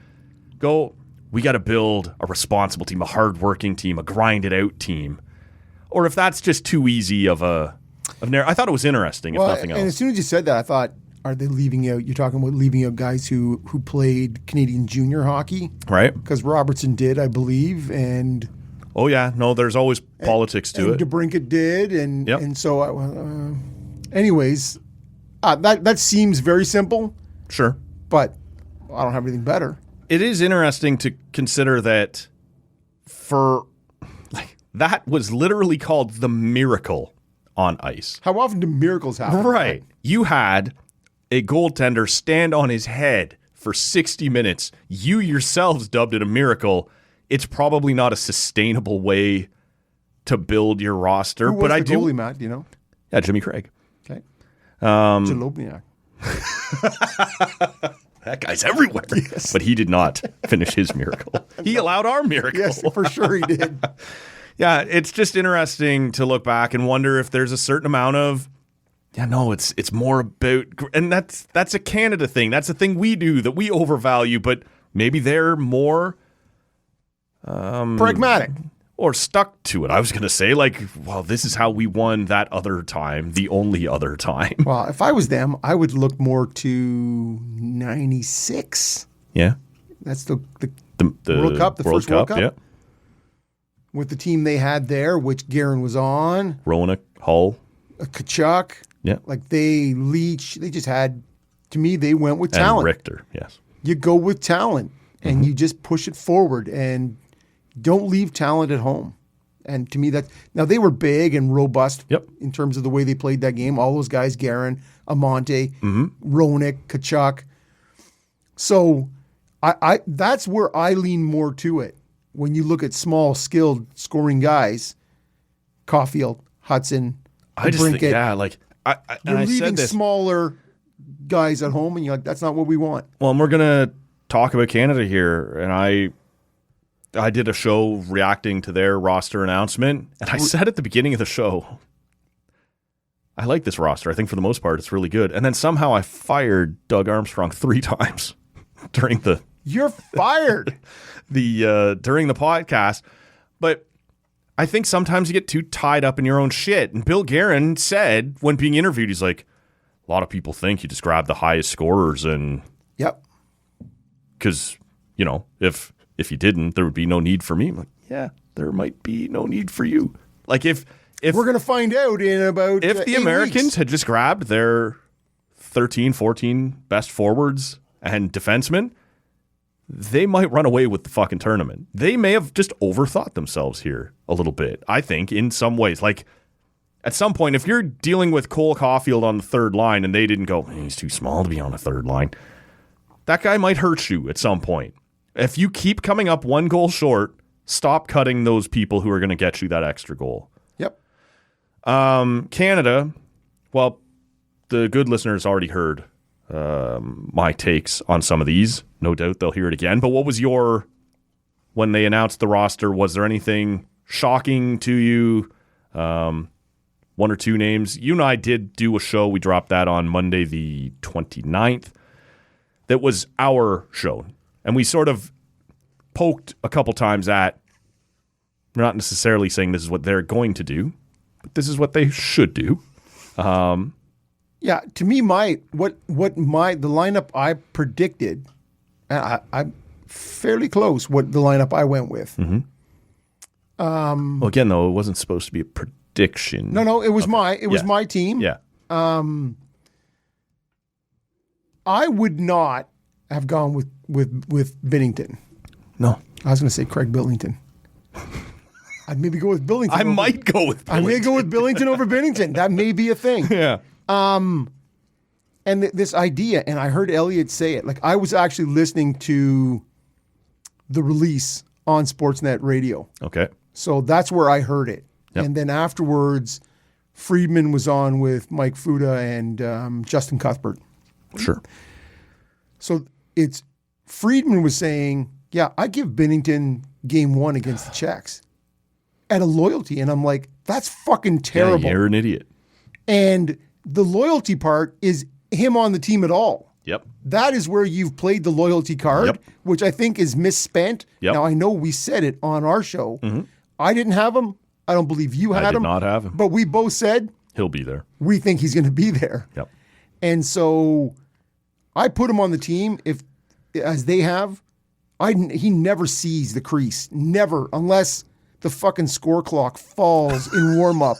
go, we got to build a responsible team, a hardworking team, a grinded-out team. Or if that's just too easy of a narrative. I thought it was interesting, if nothing else. And as soon as you said that, I thought, are they leaving out? You're talking about leaving out guys who played Canadian junior hockey, right? Because Robertson did, I believe, and oh yeah, no, there's always politics to it. DeBrincat did, and so, anyways, that seems very simple. Sure, but I don't have anything better. It is interesting to consider that that was literally called the miracle on ice. How often do miracles happen? Right, you had a goaltender stand on his head for 60 minutes. You yourselves dubbed it a miracle. It's probably not a sustainable way to build your roster. Who was but the goalie, Matt? Do you know? Yeah, Jimmy Craig. Okay. Jalobniak. That guy's everywhere. Yes. But he did not finish his miracle. He allowed our miracle. Yes, for sure he did. Yeah, it's just interesting to look back and wonder if there's a certain amount of, it's more about, and that's a Canada thing. That's a thing we do that we overvalue, but maybe they're more pragmatic or stuck to it. I was going to say, this is how we won that other time, the only other time. Well, if I was them, I would look more to 96. Yeah. That's the World Cup, the first World Cup. Yeah. With the team they had there, which Guerin was on. Roenick, Hull. Kachuk. Yeah. They just had, to me, they went with talent. And Richter, yes. You go with talent and you just push it forward and don't leave talent at home. And to me, now they were big and robust in terms of the way they played that game. All those guys, Guerin, Amante, Roenick, Kachuk. So I that's where I lean more to it. When you look at small, skilled, scoring guys, Caulfield, Hudson, I just think, Brinkett. and I You're said leaving this. smaller guys at home, and you're like, that's not what we want. Well, and we're gonna talk about Canada here, and I did a show reacting to their roster announcement, and I said at the beginning of the show, I like this roster. I think for the most part, it's really good. And then somehow I fired Doug Armstrong 3 times during the You're fired. during the podcast. But I think sometimes you get too tied up in your own shit. And Bill Guerin said when being interviewed, he's like, a lot of people think you just grab the highest scorers, and Yep. because if you didn't, there would be no need for me. I'm like, yeah, there might be no need for you. Like if We're going to find out in about if the 8 Americans weeks. had just grabbed their 13, 14 best forwards and defensemen, they might run away with the fucking tournament. They may have just overthought themselves here a little bit, I think, in some ways. Like, at some point, if you're dealing with Cole Caulfield on the third line and they didn't go, he's too small to be on a third line, that guy might hurt you at some point. If you keep coming up 1 goal short, stop cutting those people who are going to get you that extra goal. Yep. Canada, well, the good listeners already heard my takes on some of these. No doubt they'll hear it again. But what was when they announced the roster, was there anything shocking to you? 1 or 2 names. You and I did do a show. We dropped that on Monday the 29th. That was our show. And we sort of poked a couple times at, we're not necessarily saying this is what they're going to do, but this is what they should do. Yeah, to me, the lineup I predicted, I'm fairly close what the lineup I went with. Mm-hmm. Well, again, though, it wasn't supposed to be a prediction. No, it was my team. Yeah. I would not have gone with Binnington. No. I was going to say Craig Billington. I'd maybe go with Billington. I might go with Billington. I may go with Billington over Binnington. That may be a thing. Yeah. And this idea, and I heard Elliot say it, like I was actually listening to the release on Sportsnet Radio. Okay. So that's where I heard it. Yep. And then afterwards, Friedman was on with Mike Fuda and Justin Cuthbert. Sure. So Friedman was saying, yeah, I give Binnington game 1 against the Czechs at a loyalty. And I'm like, that's fucking terrible. Yeah, you're an idiot. And the loyalty part is him on the team at all. Yep. That is where you've played the loyalty card, Yep. which I think is misspent. Yep. Now, I know we said it on our show. Mm-hmm. I didn't have him. I don't believe you had him. I did not have him. But we both said He'll be there. we think he's going to be there. Yep. And so I put him on the team as they have. He never sees the crease. Never. Unless the fucking score clock falls in warm-up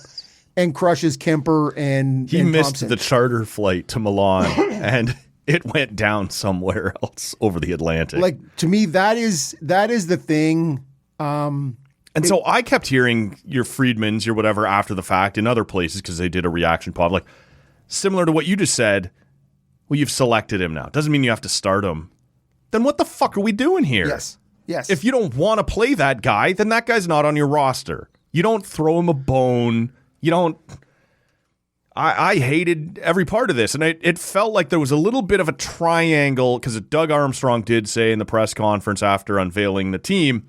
and crushes Kemper and He and missed Thompson. the charter flight to Milan, and it went down somewhere else over the Atlantic. Like, to me, that is the thing. And so I kept hearing your Friedmans, your whatever, after the fact in other places because they did a reaction pod. Like, similar to what you just said, well, you've selected him now. Doesn't mean you have to start him. Then what the fuck are we doing here? Yes. If you don't want to play that guy, then that guy's not on your roster. You don't throw him a bone. You don't... I hated every part of this, and it felt like there was a little bit of a triangle, because Doug Armstrong did say in the press conference after unveiling the team,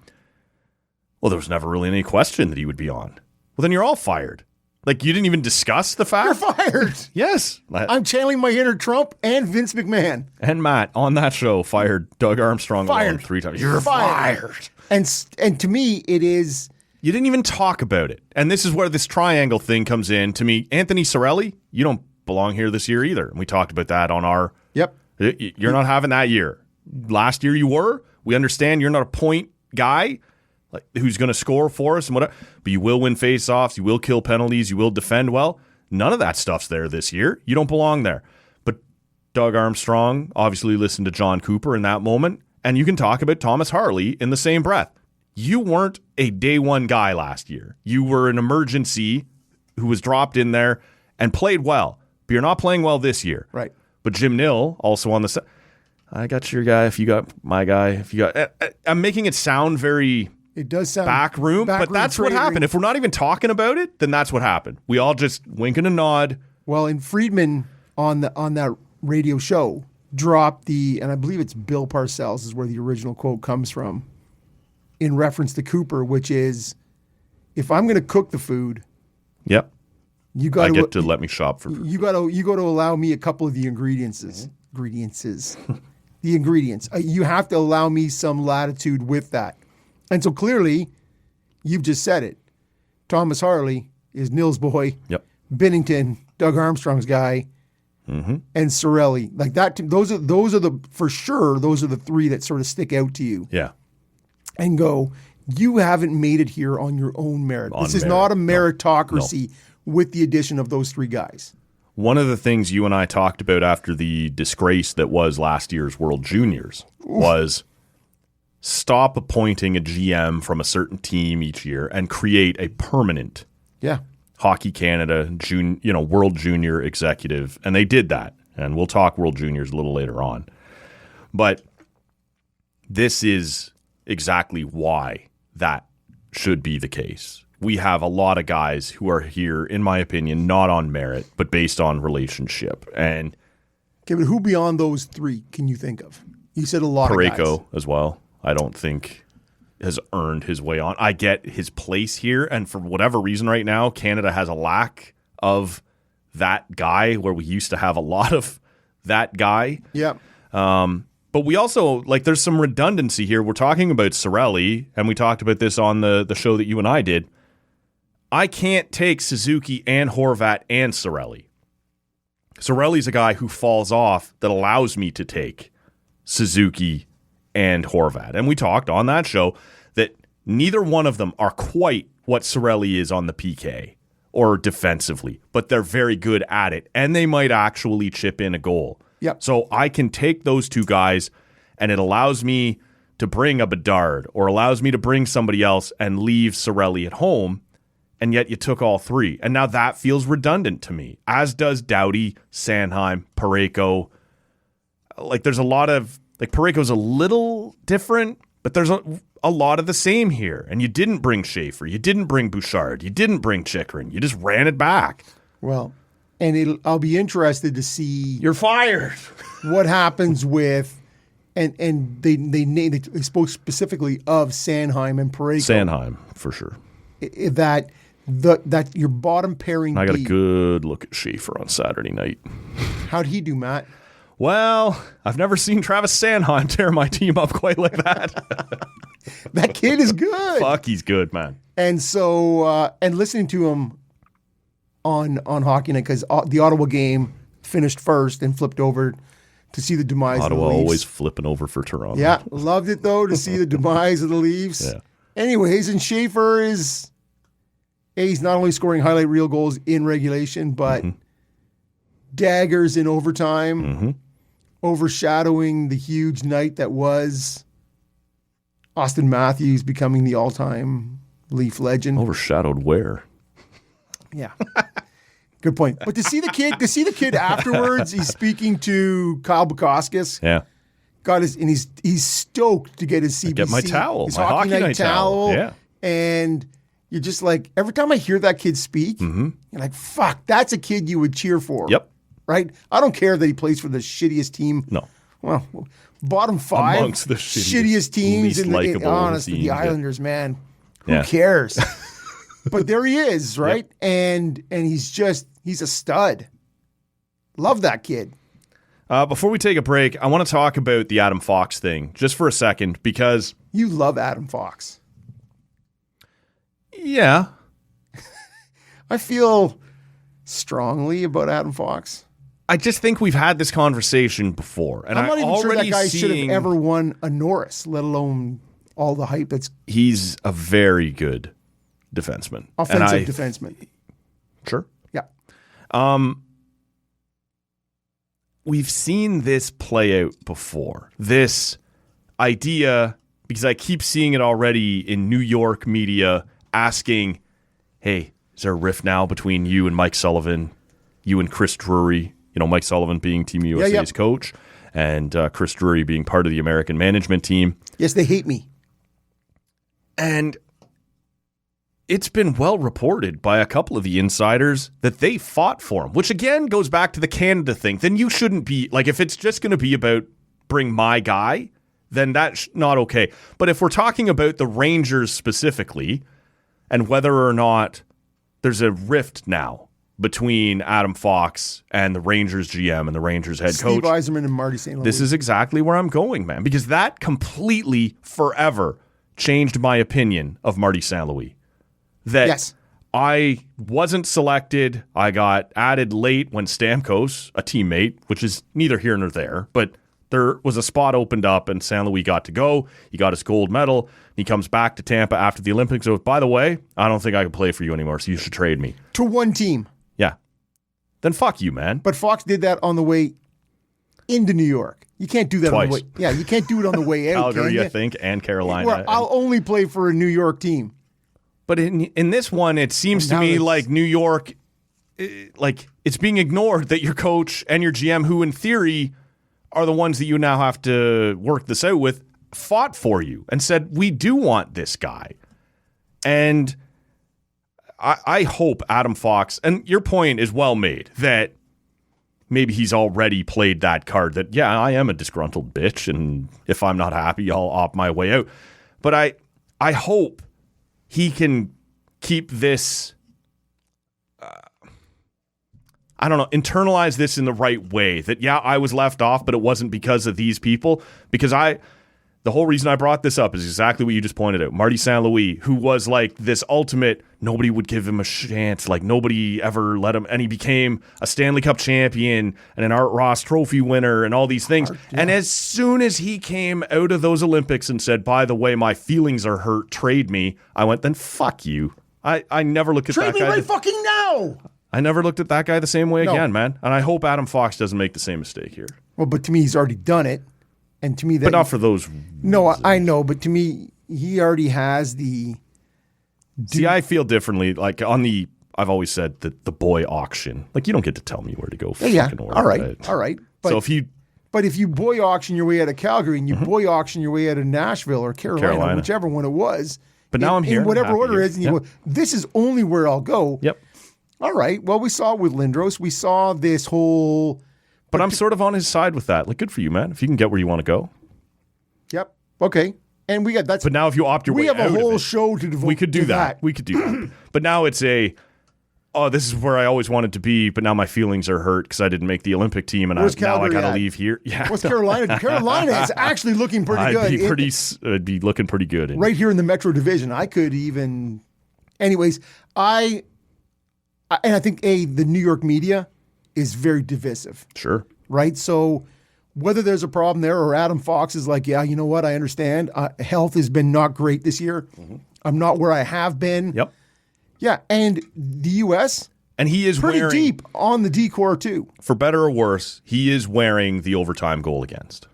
well, there was never really any question that he would be on. Well, then you're all fired. Like, you didn't even discuss the fact? You're fired. Yes. I'm channeling my inner Trump and Vince McMahon. And Matt, on that show, fired Doug Armstrong alone 3 times. You're fired. And to me, it is... You didn't even talk about it. And this is where this triangle thing comes in. To me, Anthony Cirelli, you don't belong here this year either. And we talked about that on our... Yep. You're not having that year. Last year you were. We understand you're not a point guy like who's going to score for us and whatever. But you will win faceoffs. You will kill penalties. You will defend well. None of that stuff's there this year. You don't belong there. But Doug Armstrong obviously listened to John Cooper in that moment. And you can talk about Thomas Harley in the same breath. You weren't a day one guy last year. You were an emergency who was dropped in there and played well. But you're not playing well this year. Right. But Jim Nill, also on the side, I got your guy if you got my guy. If you got, I'm making it sound very It does sound back room, but that's what happened. If we're not even talking about it, then that's what happened. We all just wink and a nod. Well, and Friedman on that radio show dropped and I believe it's Bill Parcells is where the original quote comes from, in reference to Cooper, which is, if I'm going to cook the food, yep, you got I get to let me shop for food. You got to allow me a couple of the ingredients. The ingredients. You have to allow me some latitude with that. And so clearly, you've just said it. Thomas Harley is Nils boy. Yep. Binnington, Doug Armstrong's guy, and Cirelli. Like that. Those are for sure. Those are the three that sort of stick out to you. Yeah. And go, you haven't made it here on your own merit. This is not a meritocracy with the addition of those three guys. One of the things you and I talked about after the disgrace that was last year's World Juniors was stop appointing a GM from a certain team each year and create a permanent Hockey Canada World Junior executive. And they did that. And we'll talk World Juniors a little later on. But this is exactly why that should be the case. We have a lot of guys who are here, in my opinion, not on merit, but based on relationship. And okay, but who beyond those three can you think of? You said a lot of guys. Parayko as well, I don't think has earned his way on. I get his place here, and for whatever reason right now, Canada has a lack of that guy where we used to have a lot of that guy. Yeah. But we also, there's some redundancy here. We're talking about Cirelli, and we talked about this on the show that you and I did. I can't take Suzuki and Horvat and Cirelli. Cirelli's a guy who falls off that allows me to take Suzuki and Horvat. And we talked on that show that neither one of them are quite what Cirelli is on the PK or defensively, but they're very good at it, and they might actually chip in a goal. Yep. So I can take those two guys, and it allows me to bring a Bedard or allows me to bring somebody else and leave Cirelli at home, and yet you took all three. And now that feels redundant to me, as does Doughty, Sanheim, Parayko. There's a lot of... Parayko's a little different, but there's a lot of the same here. And you didn't bring Schaefer. You didn't bring Bouchard. You didn't bring Chychrun. You just ran it back. Well... And I'll be interested to see. You're fired. What happens with, and they spoke specifically of Sanheim and Parayko. Sanheim for sure. That your bottom pairing. I got a good look at Schaefer on Saturday night. How'd he do, Matt? Well, I've never seen Travis Sanheim tear my team up quite like that. That kid is good. Fuck, he's good, man. And so, and listening to him on Hockey Night, because the Ottawa game finished first and flipped over to see the demise of the Leafs. Ottawa always flipping over for Toronto. Yeah, loved it though to see the demise of the Leafs. Yeah. Anyways, and Schaefer he's not only scoring highlight reel goals in regulation, but daggers in overtime, overshadowing the huge night that was Austin Matthews becoming the all-time Leaf legend. Overshadowed where? Yeah. Good point. But to see the kid afterwards, he's speaking to Kyle Bukauskas. Yeah. He's stoked to get his CBC. Get my towel, his my hockey night towel. Yeah. And you're just like, every time I hear that kid speak, you're like, fuck, that's a kid you would cheer for. Yep. Right? I don't care that he plays for the shittiest team. No. Well, bottom five amongst the shittiest teams least likable honestly, teams, the Islanders, man. Who Yeah. cares? But there he is, right? Yep. And he's a stud. Love that kid. Before we take a break, I want to talk about the Adam Fox thing just for a second, because you love Adam Fox. Yeah. I feel strongly about Adam Fox. I just think we've had this conversation before. And I'm not even sure that guy should have ever won a Norris, let alone all the hype that's... He's a very good defenseman. Offensive defenseman. Sure. Yeah. We've seen this play out before. This idea, because I keep seeing it already in New York media asking, hey, is there a rift now between you and Mike Sullivan, you and Chris Drury, Mike Sullivan being Team USA's coach, and Chris Drury being part of the American management team? Yes, they hate me. And it's been well reported by a couple of the insiders that they fought for him, which again goes back to the Canada thing. Then you shouldn't be, like, if it's just going to be about bring my guy, then that's not okay. But if we're talking about the Rangers specifically and whether or not there's a rift now between Adam Fox and the Rangers GM and the Rangers head coach. Steve Yzerman and Marty St. Louis. This is exactly where I'm going, man, because that completely forever changed my opinion of Marty St. Louis. That Yes. I wasn't selected. I got added late when Stamkos, a teammate, which is neither here nor there, but there was a spot opened up and St. Louis got to go. He got his gold medal. He comes back to Tampa after the Olympics. So, by the way, I don't think I can play for you anymore, so you should trade me. To one team. Yeah. Then fuck you, man. But Fox did that on the way into New York. You can't do that on the Twice. way. Yeah, you can't do it on the way out. Calgary, can I you? think, and Carolina. Where I'll only play for a New York team. But in this one, it seems to Now me it's- like New York, like it's being ignored that your coach and your GM, who in theory are the ones that you now have to work this out with, fought for you and said, we do want this guy. And I hope Adam Fox, and your point is well made, that maybe he's already played that card that, yeah, I am a disgruntled bitch, and if I'm not happy, I'll opt my way out. But I hope he can keep this, I don't know, internalize this in the right way. That, yeah, I was left off, but it wasn't because of these people. Because the whole reason I brought this up is exactly what you just pointed out. Marty St. Louis, who was like this ultimate, nobody would give him a chance. Like nobody ever let him. And he became a Stanley Cup champion and an Art Ross trophy winner and all these things. And as soon as he came out of those Olympics and said, by the way, my feelings are hurt, trade me, I went, then fuck you. I never looked at Trade that me guy. right fucking now. I never looked at that guy the same way No. again, man. And I hope Adam Fox doesn't make the same mistake here. Well, but to me, he's already done it. And to me, that But not for those. No, I know, but to me, he already has the. See, I feel differently. Like I've always said that the boy auction. Like you don't get to tell me where to go. Yeah, fucking work, all right. But, So if you boy auction your way out of Calgary and you boy auction your way out of Nashville or Carolina, whichever one it was. But now I'm here, In I'm whatever happy order here. it is, and you go, this is only where I'll go. Yep. All right. Well, we saw it with Lindros. We saw this whole. But I'm sort of on his side with that. Like, good for you, man. If you can get where you want to go. Yep. Okay. And we got that's. But now, if you opt your we way have out a of whole it, show to devote. we could do to that. We could do that. But now it's this is where I always wanted to be. But now my feelings are hurt because I didn't make the Olympic team, and Where's now I Calgary got to at? leave here. Yeah. What's Carolina? Carolina is actually looking pretty good. I'd be looking pretty good. Right here in the Metro Division. I could even. Anyways, I think the New York media is very divisive, Sure. right? So whether there's a problem there or Adam Fox is like, yeah, you know what? I understand. Health has been not great this year. I'm not where I have been. Yep. Yeah, and the U.S. And he is pretty wearing, deep on the D-core too. for better or worse, he is wearing the overtime goal against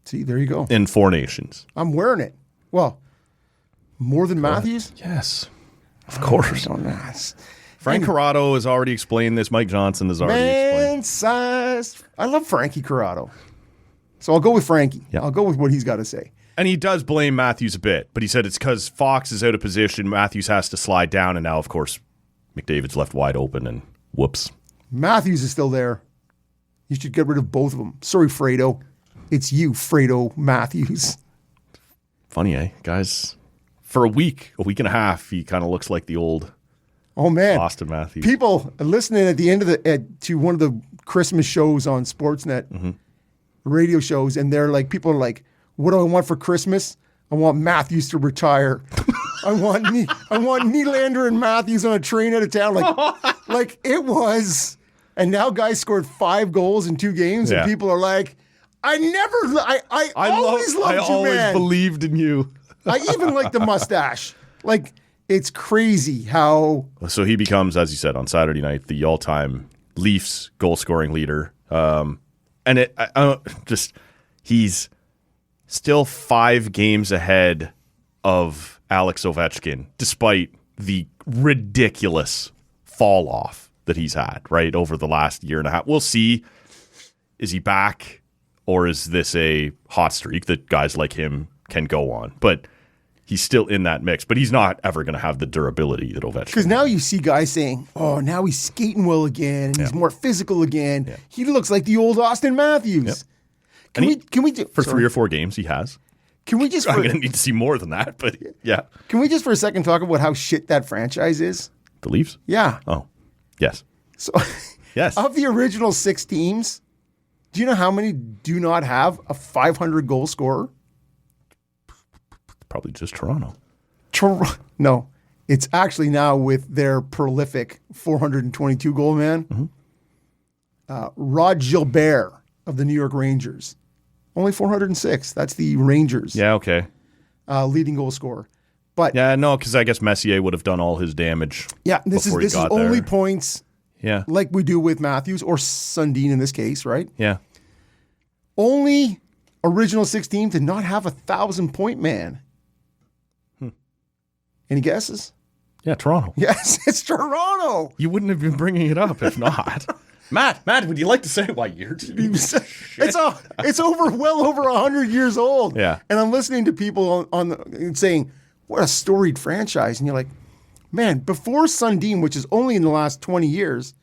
See, there you go. in Four Nations. I'm wearing it. Well, more than Matthews? Yes. Of course. Don't ask. Frank Corrado has already explained this. Mike Johnson has already explained. Man size. I love Frankie Corrado. So I'll go with Frankie. Yeah. I'll go with what he's got to say. And he does blame Matthews a bit, but he said it's because Fox is out of position. Matthews has to slide down, and now, of course, McDavid's left wide open, and whoops. Matthews is still there. You should get rid of both of them. Sorry, Fredo. It's you, Fredo Matthews. Funny, eh? Guys, for a week and a half, he kind of looks like the old Oh, man. Austin Matthews. People listening at the end of to one of the Christmas shows on Sportsnet, radio shows, and people are like, what do I want for Christmas? I want Matthews to retire. I want Nylander and Matthews on a train out of town. Like it was. And now guys scored 5 goals in 2 games, Yeah. and people are like, I always loved you, always man. believed in you. I even like the mustache. Like, it's crazy how. So he becomes, as you said, on Saturday night, the all-time Leafs goal-scoring leader. And he's still 5 games ahead of Alex Ovechkin, despite the ridiculous fall-off that he's had, right, over the last year and a half. We'll see. Is he back, or is this a hot streak that guys like him can go on? But he's still in that mix, but he's not ever going to have the durability that Ovechkin. Because now you see guys saying, "Oh, now he's skating well again, and he's more physical again. Yeah. He looks like the old Austin Matthews." Yep. Can we for 3 or 4 games he has. Can we just I'm going to need to see more than that, but yeah. Can we just for a second talk about how shit that franchise is? The Leafs? Yeah. Oh, yes. So Yes. of the original 6 teams, do you know how many do not have a 500 goal scorer? Probably just Toronto. No, it's actually now with their prolific 422 goal man, Rod Gilbert of the New York Rangers. Only 406. That's the Rangers Yeah, okay. leading goal scorer. But Yeah, no, because I guess Messier would have done all his damage. this before he is got only there. points Yeah. like we do with Matthews or Sundin in this case, right? Yeah. Only original 16 to not have 1,000-point man. Any guesses? Yeah, Toronto. Yes, it's Toronto. You wouldn't have been bringing it up if not. Matt, would you like to say why you're It's well over 100 years old. Yeah. And I'm listening to people saying, what a storied franchise. And you're like, man, before Sundin, which is only in the last 20 years,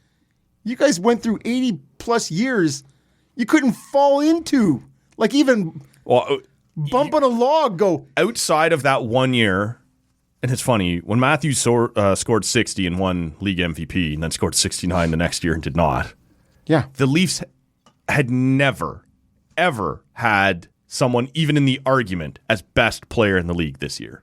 you guys went through 80 plus years you couldn't fall into. Like even bump on a log, go. Outside of that 1 year, and it's funny, when Matthews scored 60 and won league MVP and then scored 69 the next year and did not, Yeah. the Leafs had never, ever had someone even in the argument as best player in the league this year.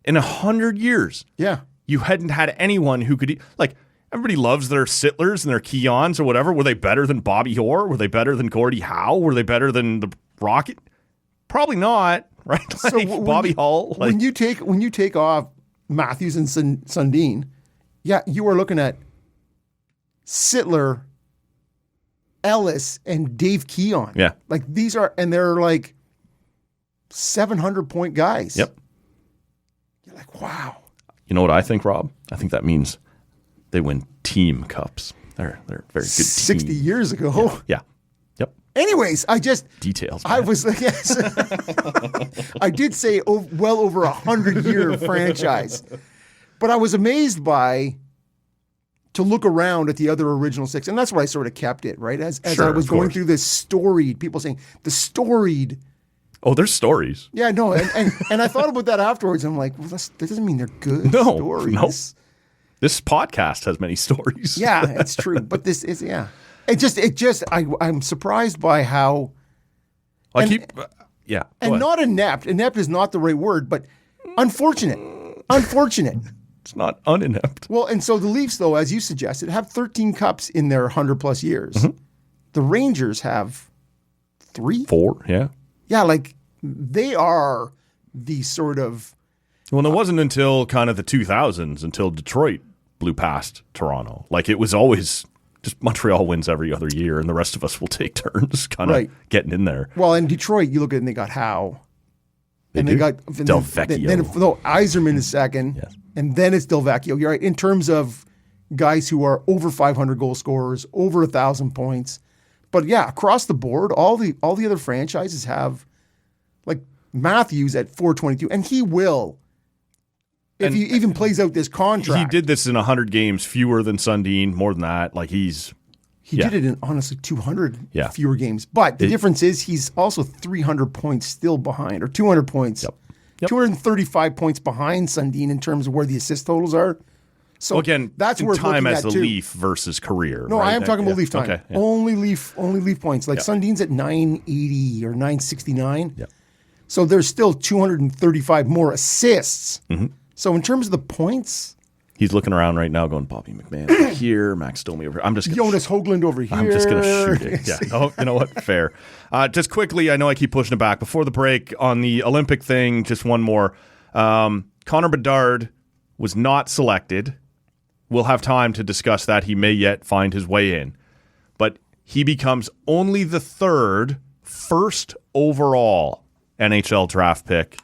In 100 years, Yeah. you hadn't had anyone who could, like, everybody loves their Sittlers and their Keons or whatever. Were they better than Bobby Orr? Were they better than Gordie Howe? Were they better than the Rocket? Probably not, right? Like, Bobby Hull. Like, when you take off Matthews and Sundin, yeah, you are looking at Sittler, Ellis, and Dave Keon. Yeah. Like these are, and they're like 700-point guys. Yep. You're like, wow. You know what I think, Rob? I think that means they win team cups. They're very good 60 team. years ago. Yeah. Yep. Anyways, Details. I man. was, yes. I did say well over 100-year franchise. But I was amazed to look around at the other original 6. And that's why I sort of kept it, right? As Sure, I was of going course. through this storied, people saying, the storied. Oh, there's stories. Yeah, no. And I thought about that afterwards. I'm like, well, that doesn't mean they're good No, stories. no. This podcast has many stories. Yeah, it's true. But this is, yeah. I'm surprised by how, Yeah. and not inept. Inept is not the right word, but unfortunate. Unfortunate. It's not uninept. Well, and so the Leafs, though, as you suggested, have 13 cups in their 100-plus years. Mm-hmm. The Rangers have 3? 4, yeah. Yeah, like they are the sort of... Well, it wasn't until kind of the 2000s until Detroit blew past Toronto. Like, it was always just Montreal wins every other year, and the rest of us will take turns kind of Right. getting in there. Well, in Detroit, you look at it and they got Howe. And they do? got... Delvecchio. Then Yzerman is second. Yes. And then it's Delvecchio. You're right. In terms of guys who are over 500 goal scorers, over 1,000 points. But yeah, across the board, all the other franchises have like Matthews at 422, and he will if he even plays out this contract. He did this in 100 games, fewer than Sundin, more than that. Like He yeah. did it in honestly 200 Yeah. fewer games. But the difference is he's also 300 points still behind, or 200 points. Yep. 235 points behind Sundin in terms of where the assist totals are. So Well, again, that's in where time as at the too. Leaf versus career. No, right? I am talking about Leaf time. Okay, yeah. Only Leaf points. Like Sundin's at 980 or 969. Yeah. So there's still 235 more assists. Mm-hmm. So in terms of the points, He's looking around right now going, Bobby McMahon over here, Max Domi over here. I'm just gonna Jonas Hoagland over here. I'm just going to shoot it. Yeah. No, you know what? Fair. Just quickly, I know I keep pushing it back. Before the break, on the Olympic thing, just one more. Connor Bedard was not selected. We'll have time to discuss that. He may yet find his way in. But he becomes only the third first overall NHL draft pick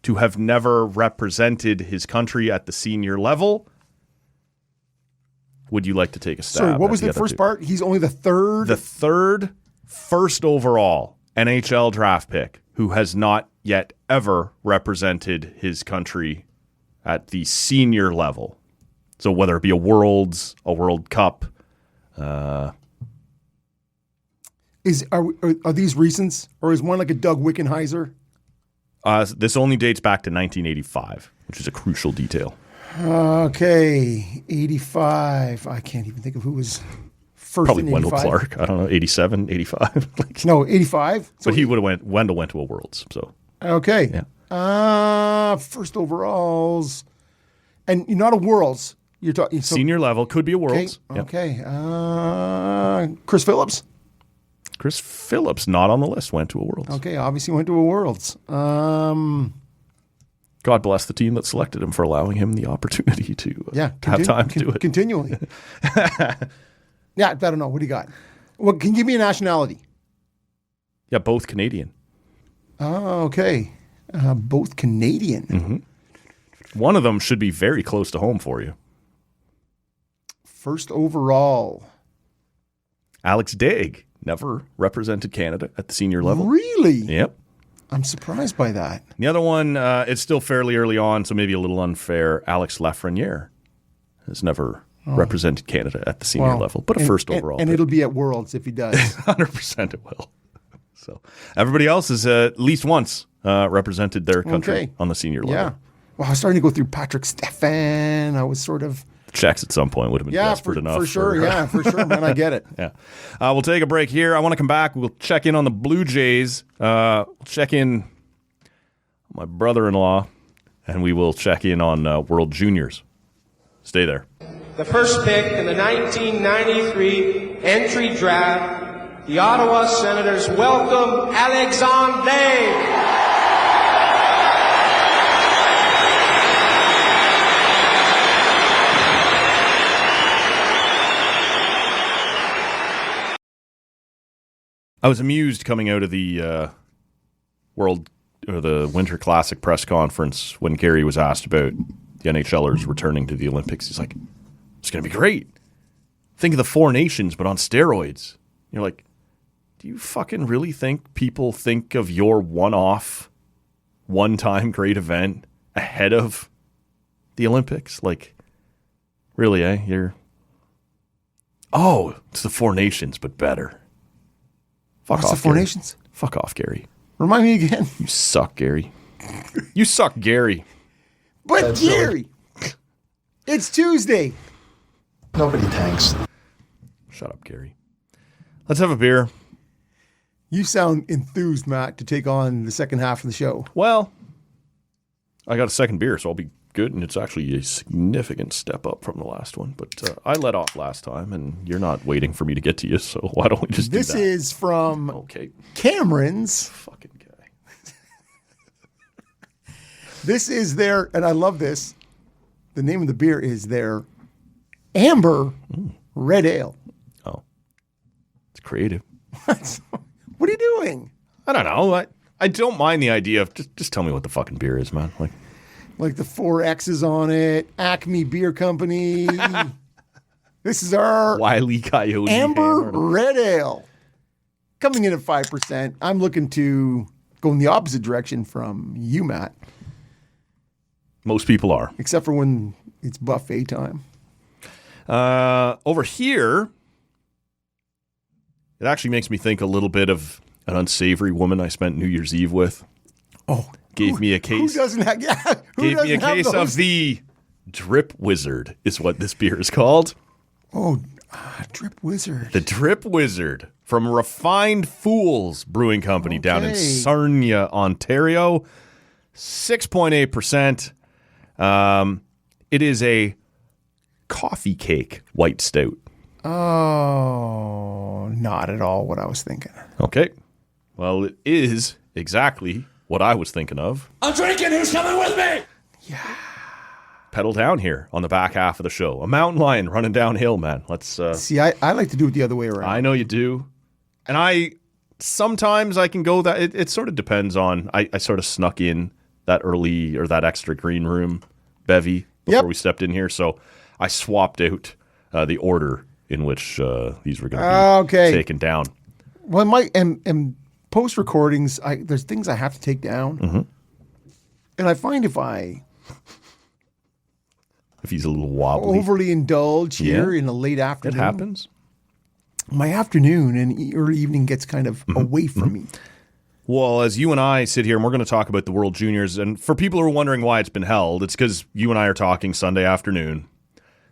to have never represented his country at the senior level. Would you like to take a stab? Sorry, what at was the other first two? part? He's only the third. The third first overall NHL draft pick who has not yet ever represented his country at the senior level. So whether it be a Worlds, a World Cup. Are these recents, or is one like a Doug Wickenheiser? This only dates back to 1985, which is a crucial detail. Okay, 85. I can't even think of who was first Probably in Wendell 85. Clark. I don't know, 87, 85. No, 85. But he would have Wendell went to a Worlds. So Okay. Yeah. First overalls. And you're not a Worlds. You're talking senior level, could be a Worlds. Okay. Yep. Okay. Chris Phillips. Chris Phillips, not on the list, went to a Worlds. Okay, obviously went to a Worlds. God bless the team that selected him for allowing him the opportunity to have time to do it. Continually. Yeah, I don't know. What do you got? Well, can you give me a nationality? Yeah, both Canadian. Oh, okay. Both Canadian. Mm-hmm. One of them should be very close to home for you. First overall. Alex Daig never represented Canada at the senior level. Really? Yep. I'm surprised by that. The other one, it's still fairly early on, so maybe a little unfair. Alex Lafreniere has never represented Canada at the senior level, but a first overall. And it'll be at Worlds if he does. 100% it will. So everybody else has at least once represented their country on the senior level. Yeah. Well, I was starting to go through Patrick Stefan. I was sort of... Checks at some point would have been desperate enough. For sure, for sure, man. I get it. Yeah. We'll take a break here. I want to come back. We'll check in on the Blue Jays. We'll check in on my brother-in-law, and we will check in on World Juniors. Stay there. The first pick in the 1993 entry draft, the Ottawa Senators welcome Alexandre Dave. I was amused coming out of the the Winter Classic press conference when Gary was asked about the NHLers returning to the Olympics. He's like, "It's going to be great. Think of the four nations, but on steroids." You're like, do you fucking really think people think of your one-off, one-time great event ahead of the Olympics? Like, really, it's the four nations, but better. What's the Four Nations? Fuck off, Gary. Remind me again. You suck, Gary. You suck, Gary. But Gary, it's Tuesday. Nobody tanks. Shut up, Gary. Let's have a beer. You sound enthused, Matt, to take on the second half of the show. Well, I got a second beer, so I'll be good, and it's actually a significant step up from the last one. But I let off last time, and you're not waiting for me to get to you, so why don't we just do that? This is from Cameron's. Fucking guy. This is their, and I love this, the name of the beer is their Amber Red Ale. Oh. It's creative. What are you doing? I don't know. I don't mind the idea of just tell me what the fucking beer is, man. Like the 4 X's on it, Acme Beer Company. This is our Wile E. Coyote Amber Red Ale. Coming in at 5%. I'm looking to go in the opposite direction from you, Matt. Most people are. Except for when it's buffet time. Over here, it actually makes me think a little bit of an unsavory woman I spent New Year's Eve with. Oh, gave me a case. Who doesn't have? Yeah, gave me a case of the Drip Wizard, is what this beer is called. Oh, Drip Wizard. The Drip Wizard from Refined Fools Brewing Company down in Sarnia, Ontario. 6.8%. It is a coffee cake white stout. Oh, not at all what I was thinking. Okay. Well, it is exactly what I was thinking of. I'm drinking. Who's coming with me? Yeah. Pedal down here on the back half of the show. A mountain lion running downhill, man. Let's see. I like to do it the other way around. I know you do, and sometimes I can go that. It sort of depends on. I sort of snuck in that early or that extra green room bevy before we stepped in here, so I swapped out the order in which these were going to be taken down. Well, and post recordings, there's things I have to take down. And I find if he's a little wobbly. Overly indulge here in a late afternoon. It happens. My afternoon and early evening gets kind of away from me. Well, as you and I sit here, and we're going to talk about the World Juniors, and for people who are wondering why it's been held, it's because you and I are talking Sunday afternoon.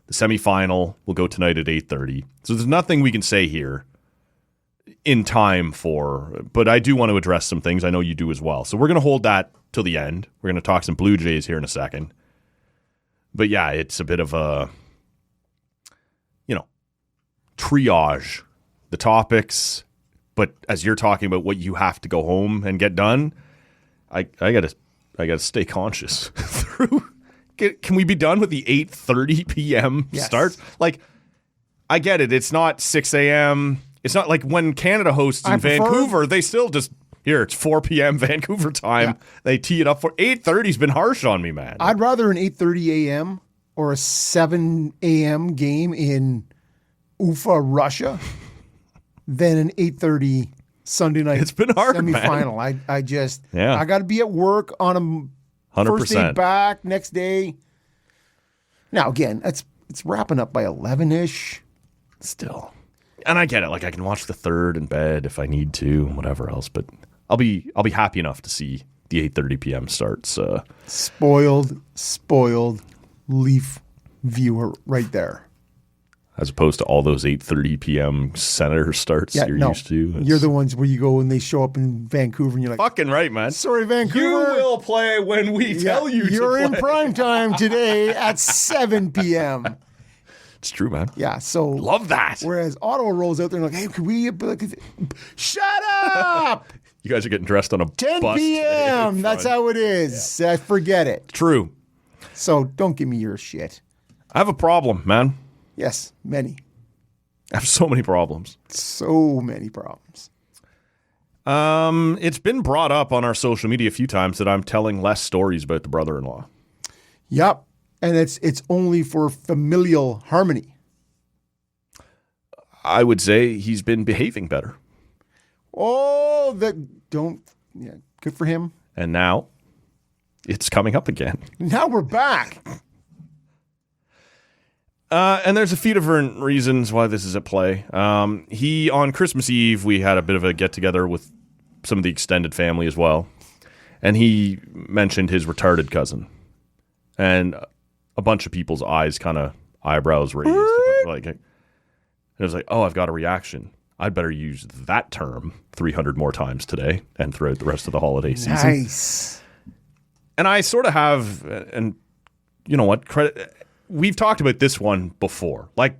The semifinal will go tonight at 8:30. So there's nothing we can say here in time for, but I do want to address some things. I know you do as well. So we're going to hold that till the end. We're going to talk some Blue Jays here in a second. But yeah, it's a bit of a, triage the topics. But as you're talking about what you have to go home and get done, I gotta stay conscious through. Can we be done with the 8:30 p.m. start? Like, I get it. It's not 6 a.m. It's not like when Canada hosts in Vancouver. They still just it's 4 p.m. Vancouver time. Yeah. They tee it up for 8:30's been harsh on me, man. I'd rather an 8:30 a.m. or a 7 a.m. game in Ufa, Russia, than an 8:30 Sunday night. It's been hard, semifinal. man. I got to be at work on a 100%. First day back, next day. Now again, it's wrapping up by 11-ish. Still, and I get it. Like I can watch the third in bed if I need to, and whatever else. But I'll be happy enough to see the 8:30 p.m. starts. Spoiled Leaf viewer right there. As opposed to all those 8:30 p.m. Senator starts you're used to. You're the ones where you go and they show up in Vancouver and you're like, fucking right, man. Sorry, Vancouver. You will play when we tell you to You're in play. prime time today at 7 p.m. It's true, man. Yeah, so. Love that. Whereas Ottawa rolls out there and like, hey, could we. Shut up! You guys are getting dressed on a 10 bus p.m. today. That's how it is. Yeah. Forget it. True. So don't give me your shit. I have a problem, man. Yes, many. I have so many problems. So many problems. It's been brought up on our social media a few times that I'm telling less stories about the brother-in-law. Yep. And it's only for familial harmony. I would say he's been behaving better. Oh, good for him. And now it's coming up again. Now we're back. And there's a few different reasons why this is at play. On Christmas Eve, we had a bit of a get-together with some of the extended family as well. And he mentioned his retarded cousin. And a bunch of people's eyebrows raised. It was like, oh, I've got a reaction. I'd better use that term 300 more times today and throughout the rest of the holiday season. Nice. And I sort of have, and you know what, we've talked about this one before. Like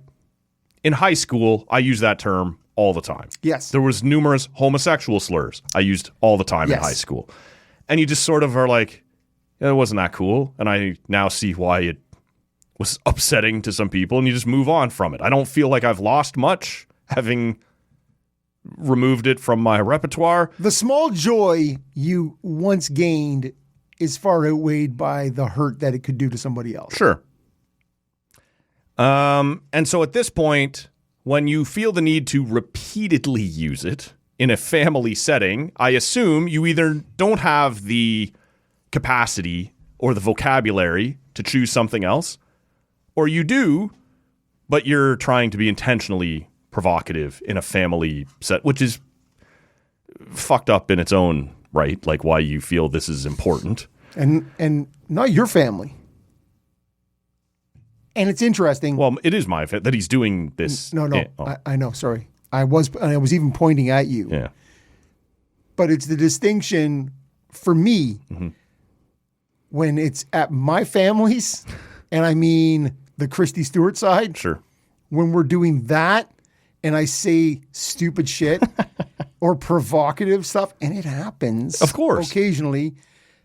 in high school, I used that term all the time. Yes. There was numerous homosexual slurs I used all the time in high school. And you just sort of are like, it wasn't that cool. And I now see why it was upsetting to some people, and you just move on from it. I don't feel like I've lost much having removed it from my repertoire. The small joy you once gained is far outweighed by the hurt that it could do to somebody else. Sure. And so at this point, when you feel the need to repeatedly use it in a family setting, I assume you either don't have the capacity or the vocabulary to choose something else, or you do, but you're trying to be intentionally provocative in a family set, which is fucked up in its own right, like why you feel this is important. And not your family. And it's interesting. Well, it is my that he's doing this. No. I know. Sorry. I was even pointing at you. Yeah. But it's the distinction for me when it's at my family's, and I mean the Christy Stewart side. Sure. When we're doing that and I say stupid shit or provocative stuff, and it happens. Of course. Occasionally.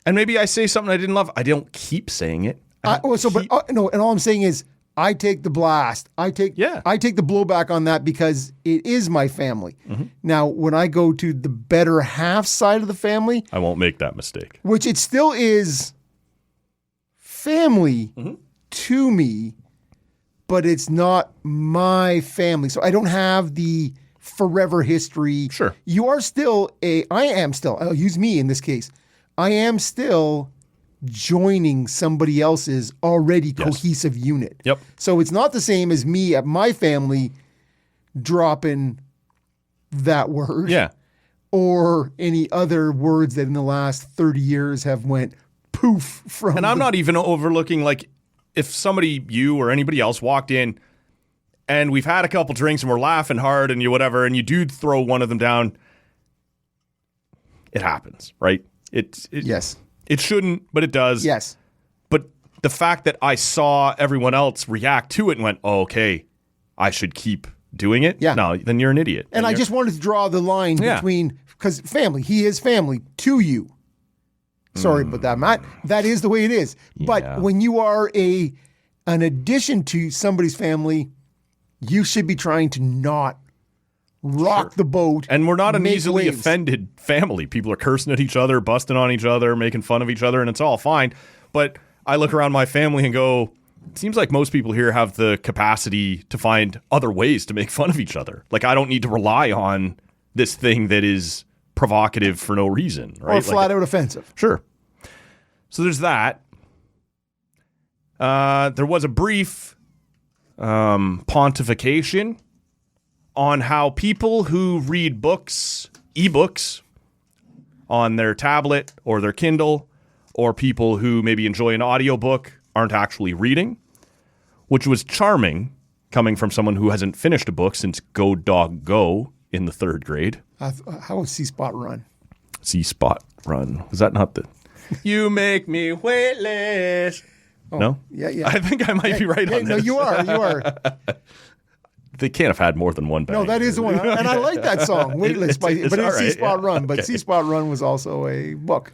And maybe I say something I didn't love. I don't keep saying it. And all I'm saying is I take the blast. I take the blowback on that because it is my family. Now, when I go to the better half side of the family, I won't make that mistake. Which it still is family to me, but it's not my family. So I don't have the forever history. Sure. You are still I'll use me in this case. I am still joining somebody else's already cohesive unit. Yep. So it's not the same as me at my family dropping that word. Yeah. Or any other words that in the last 30 years have went poof from. And I'm not even overlooking, like, if somebody, you or anybody else walked in and we've had a couple drinks and we're laughing hard and you whatever, and you do throw one of them down, it happens, right? Yes. It shouldn't, but it does. Yes. But the fact that I saw everyone else react to it and went, oh, okay, I should keep doing it. Yeah. No, then you're an idiot. And I just wanted to draw the line between, because family, he is family to you. Sorry about that, Matt. That is the way it is. Yeah. But when you are an addition to somebody's family, you should be trying to not rock the boat. And we're not an make easily waves. offended family. People are cursing at each other, busting on each other, making fun of each other, and it's all fine. But I look around my family and go, it seems like most people here have the capacity to find other ways to make fun of each other. Like, I don't need to rely on this thing that is provocative for no reason, right? Or flat out offensive. Sure. So there's that. There was a brief pontification on how people who read books, ebooks, on their tablet or their Kindle, or people who maybe enjoy an audiobook aren't actually reading, which was charming coming from someone who hasn't finished a book since Go Dog Go in the 3rd grade. How was C-Spot Run? C-Spot Run. Was that not the... You make me weightless. No? Yeah. I think I might be right on this. No, you are. They can't have had more than one bang. No, that is the one. And I like that song, Weightless, but it's all right, C-Spot yeah. Run. But Okay. C-Spot Run was also a book.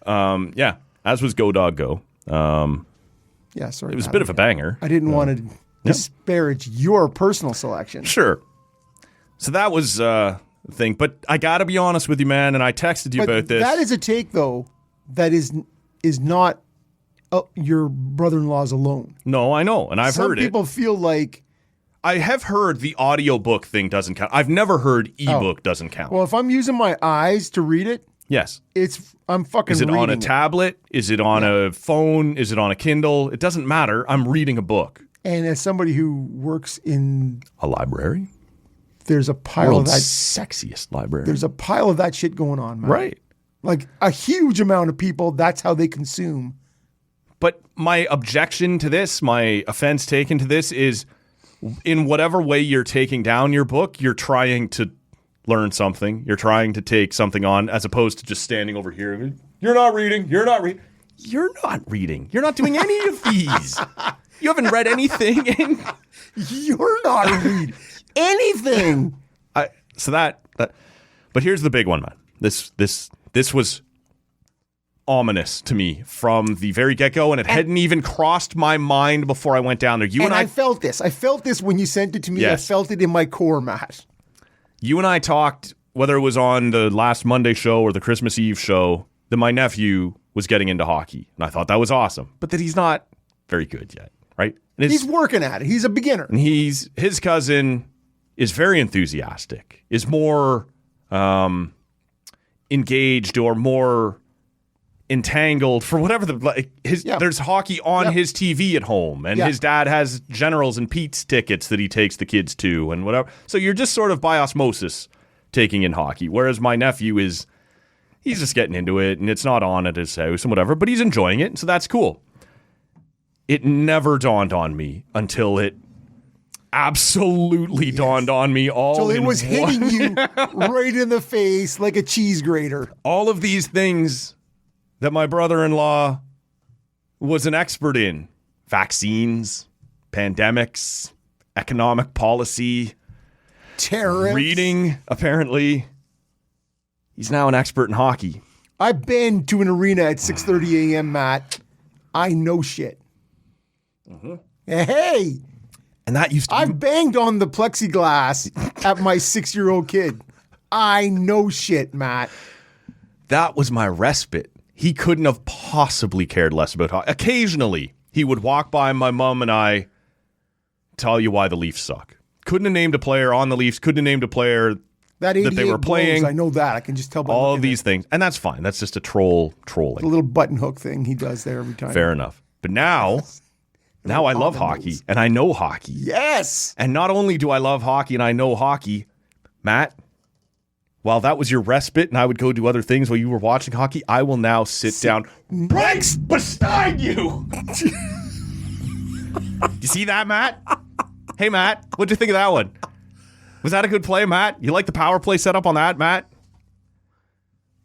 Yeah, as was Go Dog Go. Yeah, sorry. It was a bit of a banger. I didn't want to disparage your personal selection. Sure. So that was the thing. But I got to be honest with you, man, and I texted you But about this. that is a take, though, that is not your brother-in-law's alone. No, I know, and I've heard it. Some people feel like... I have heard the audiobook thing doesn't count. I've never heard ebook doesn't count. Well, if I'm using my eyes to read it, yes. I'm fucking Is it reading on a tablet? Is it on a phone? Is it on a Kindle? It doesn't matter. I'm reading a book. And as somebody who works in... A library? There's a pile World's of that... sexiest library. There's a pile of that shit going on, man. Right. Like a huge amount of people, that's how they consume. But my objection to this, my offense taken to this is, in whatever way you're taking down your book, you're trying to learn something. You're trying to take something on, as opposed to just standing over here. And, you're not reading. You're not reading. You're not reading. You're not doing any of these. You haven't read anything. You're not reading anything. But here's the big one, man. This was ominous to me from the very get-go, and it hadn't even crossed my mind before I went down there. I felt this. I felt this when you sent it to me. Yes. I felt it in my core, Matt. You and I talked, whether it was on the last Monday show or the Christmas Eve show, that my nephew was getting into hockey, and I thought that was awesome. But that he's not very good yet, right? And He's working at it. He's a beginner. and his cousin is very enthusiastic, is more engaged or more entangled for whatever there's hockey on his TV at home, and his dad has Generals and Pete's tickets that he takes the kids to and whatever. So you're just sort of by osmosis taking in hockey, whereas my nephew he's just getting into it, and it's not on at his house and whatever, but he's enjoying it, so that's cool. It never dawned on me until it absolutely dawned on me all So it in was one. hitting you right in the face like a cheese grater. All of these things that my brother-in-law was an expert in: vaccines, pandemics, economic policy, Terrorists. reading, apparently. He's now an expert in hockey. I've been to an arena at 6:30 a.m., Matt. I know shit. Hey, And that used to I've banged on the plexiglass at my 6-year-old kid. I know shit, Matt. that was my respite. He couldn't have possibly cared less about hockey. Occasionally, he would walk by my mom and I, tell you why the Leafs suck. couldn't have named a player on the Leafs, couldn't have named a player that they were playing. Blows, I know that. I can just tell by all of looking these at things. And that's fine. That's just a trolling. the little button hook thing he does there every time. Fair enough. But now I love hockey and I know hockey. Yes. And not only do I love hockey and I know hockey, Matt, while that was your respite and I would go do other things while you were watching hockey, I will now sit down right beside you. You see that, Matt? Hey, Matt, what'd you think of that one? Was that a good play, Matt? You like the power play setup on that, Matt?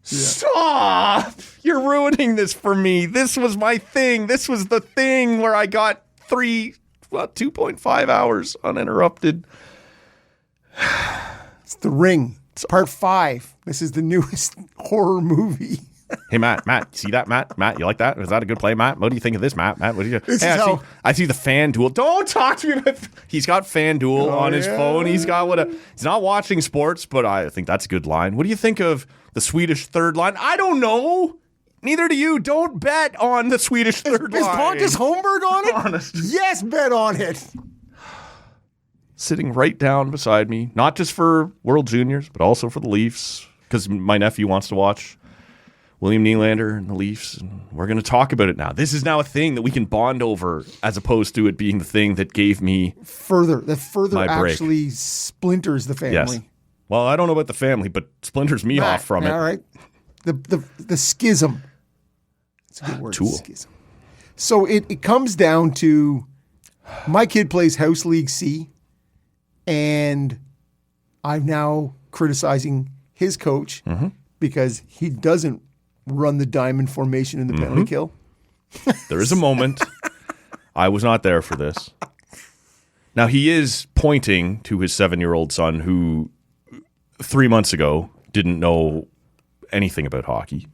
Yeah. Stop! You're ruining this for me. This was my thing. This was the thing where I got 2.5 hours uninterrupted. It's The Ring. It's part 5. This is the newest horror movie. Hey, Matt, see that, Matt? Matt, you like that? Was that a good play, Matt? What do you think of this, Matt? Matt, what do you? I see the FanDuel. Don't talk to me about. He's got FanDuel on his phone. He's got he's not watching sports, but I think that's a good line. What do you think of the Swedish third line? I don't know. Neither do you. Don't bet on the Swedish third line. Is Pontus Holmberg on it? Honest. Yes, bet on it. Sitting right down beside me, not just for World Juniors, but also for the Leafs, because my nephew wants to watch William Nylander and the Leafs, and we're going to talk about it now. This is now a thing that we can bond over, as opposed to it being the thing that gave me further actually splinters the family. Yes. Well, I don't know about the family, but splinters me off from it. All right. The schism. It's a good word. Tool. Schism. So it comes down to my kid plays House League C, and I'm now criticizing his coach because he doesn't run the diamond formation in the penalty kill. There is a moment. I was not there for this. Now, he is pointing to his 7-year-old son who 3 months ago didn't know anything about hockey.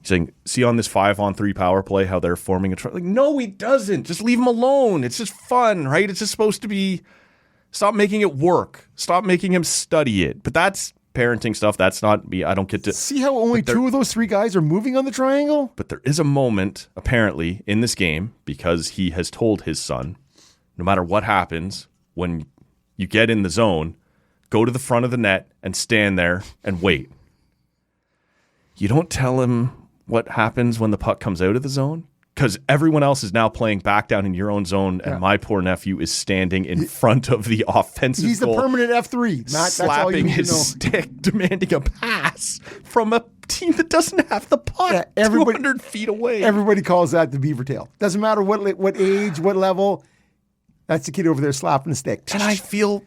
He's saying, see on this 5-on-3 power play how they're forming a like, no, he doesn't. Just leave him alone. It's just fun, right? It's just supposed to be, stop making it work. Stop making him study it. But that's parenting stuff. That's not me. I don't get to see how only 2 of those 3 guys are moving on the triangle. But there is a moment, apparently, in this game, because he has told his son, no matter what happens, when you get in the zone, go to the front of the net and stand there and wait. You don't tell him what happens when the puck comes out of the zone, because everyone else is now playing back down in your own zone, and my poor nephew is standing in front of the offensive He's goal. The permanent F3. Matt, slapping his stick, demanding a pass from a team that doesn't have the puck 200 feet away. Everybody calls that the beaver tail. Doesn't matter what age, what level. That's the kid over there slapping the stick. And I feel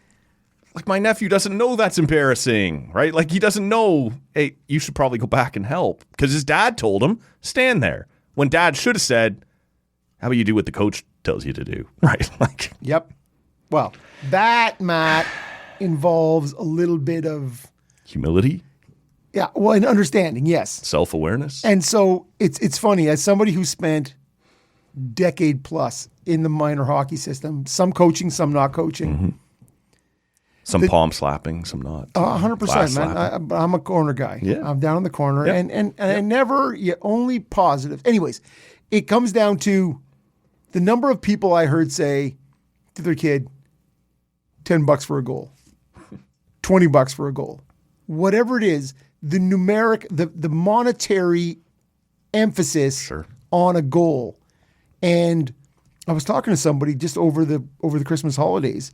like my nephew doesn't know that's embarrassing, right? Like he doesn't know, hey, you should probably go back and help. Because his dad told him, stand there. When dad should have said, how about you do what the coach tells you to do, right? Like, yep. Well, that, Matt, involves a little bit of humility. Yeah, well, and understanding, yes. Self-awareness. And so it's funny, as somebody who spent decade plus in the minor hockey system, some coaching, some not coaching. Some palm slapping, some not. 100%, man. I'm a corner guy. Yeah. I'm down in the corner. Yep. And I never, only positive. Anyways, it comes down to the number of people I heard say to their kid, $10 for a goal, $20 for a goal. Whatever it is, the numeric, the monetary emphasis on a goal. And I was talking to somebody just over the Christmas holidays.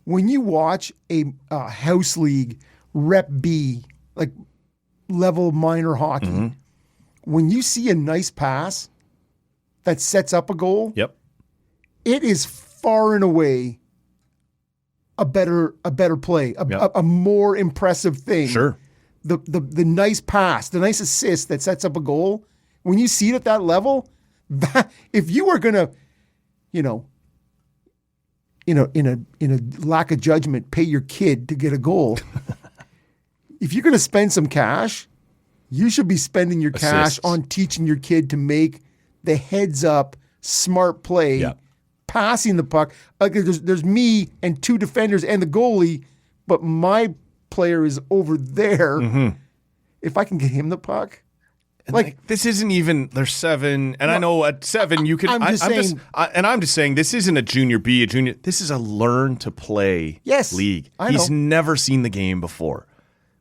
When you watch a house league rep B, like level minor hockey, when you see a nice pass that sets up a goal, it is far and away a better play, a more impressive thing. Sure. The nice pass, the nice assist that sets up a goal, when you see it at that level, that if you are gonna, in a lack of judgment, pay your kid to get a goal. If you're going to spend some cash, you should be spending your cash on teaching your kid to make the heads up, smart play, passing the puck. There's me and 2 defenders and the goalie, but my player is over there. If I can get him the puck, Like this isn't even. They're 7, and I know at 7 you can. I'm just saying this isn't a junior B, a junior. This is a learn to play league. He's never seen the game before.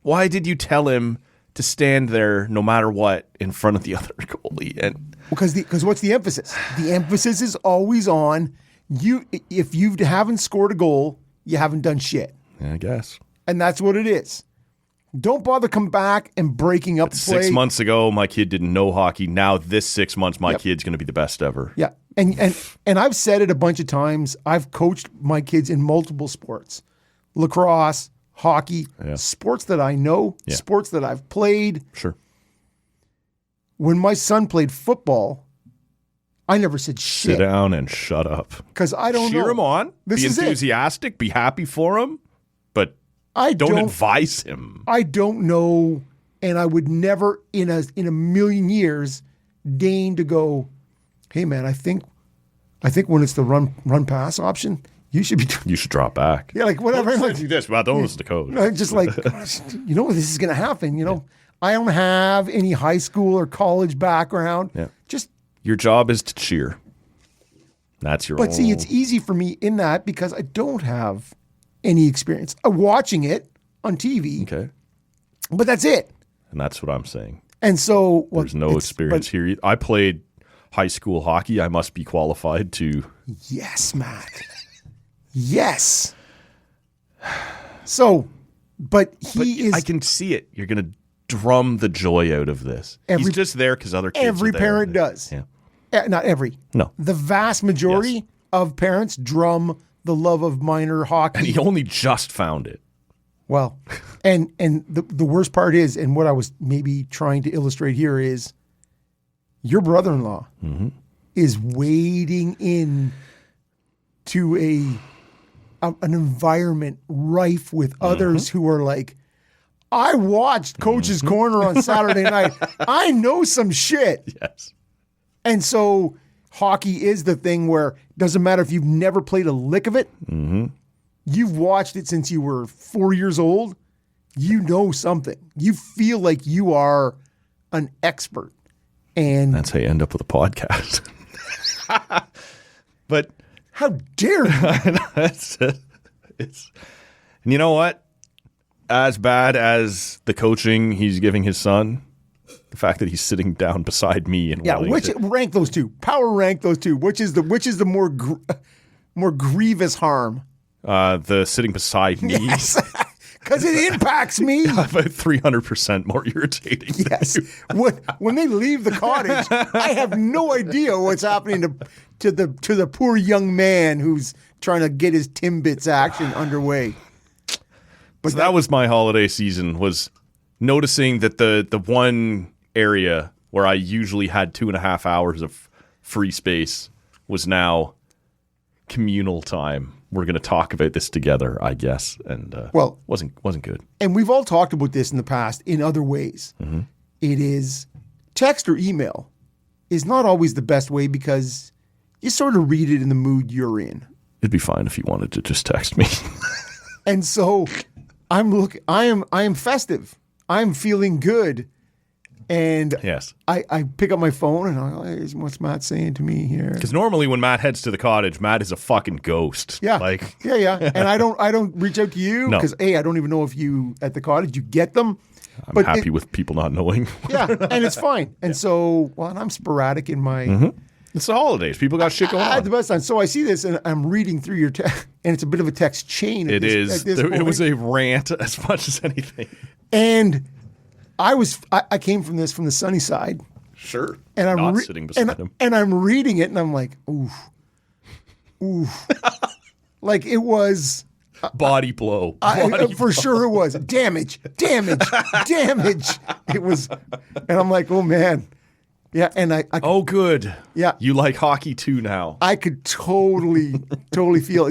Why did you tell him to stand there no matter what in front of the other goalie? And because what's the emphasis? The emphasis is always on you. If you haven't scored a goal, you haven't done shit. Yeah, I guess. And that's what it is. Don't bother coming back and breaking up the play. 6 months ago, my kid didn't know hockey. Now this 6 months, my kid's going to be the best ever. Yeah. And I've said it a bunch of times. I've coached my kids in multiple sports. Lacrosse, hockey, sports that I know, sports that I've played. Sure. When my son played football, I never said shit. Sit down and shut up. Because I don't know. Cheer him on. This be is enthusiastic. Be happy for him. But don't advise him. I don't know, and I would never in a million years deign to go, hey man, I think when it's the run pass option, you should be. You should drop back. Yeah, like whatever. Don't do this. Well, don't listen to coach. Just like you know, this is going to happen. You know, I don't have any high school or college background. Yeah. Just your job is to cheer. That's your. But see, it's easy for me in that because I don't have any experience watching it on TV. Okay. But that's it. And that's what I'm saying. And so there's no experience here. I played high school hockey. I must be qualified to. Yes, Matt. Yes. So, but he is. I can see it. You're going to drum the joy out of this. He's just there because other kids every are there. Parent does. Yeah. Not every. No. The vast majority of parents drum the love of minor hockey. And he only just found it. Well, and the worst part is, and what I was maybe trying to illustrate here is, your brother-in-law is wading in to an environment rife with others who are like, I watched Coach's Corner on Saturday night. I know some shit. Yes. And so hockey is the thing where it doesn't matter if you've never played a lick of it. You've watched it since you were 4 years old. You know something. You feel like you are an expert. And that's how you end up with a podcast. But how dare you? And you know what? As bad as the coaching he's giving his son, the fact that he's sitting down beside me and rank those two. Power rank those two. Which is the more grievous harm? The sitting beside me. Yes. Because it impacts me. About 300% more irritating. Yes. When they leave the cottage, I have no idea what's happening to the poor young man who's trying to get his Timbits action underway. But so that was my holiday season, was noticing that the one area where I usually had 2.5 hours of free space was now communal time. We're going to talk about this together, I guess, and wasn't good. And we've all talked about this in the past in other ways. It is text or email is not always the best way because you sort of read it in the mood you're in. It'd be fine if you wanted to just text me. And so I am festive. I'm feeling good. And yes, I pick up my phone and I go, hey, what's Matt saying to me here? Because normally when Matt heads to the cottage, Matt is a fucking ghost. Yeah, like yeah. And I don't reach out to you because I don't even know if you at the cottage you get them. I'm happy with people not knowing. Yeah, and it's fine. And so, and I'm sporadic in my. It's the holidays. People got shit going on. I had the best time. So I see this and I'm reading through your text, and it's a bit of a text chain. It was a rant as much as anything. And I came from the sunny side. Sure. And I'm not sitting beside him. And I'm reading it and I'm like, oof. Like it was body blow. For sure it was. Damage. It was, and I'm like, oh man. Yeah, and I oh good. Yeah. You like hockey too now. I could totally feel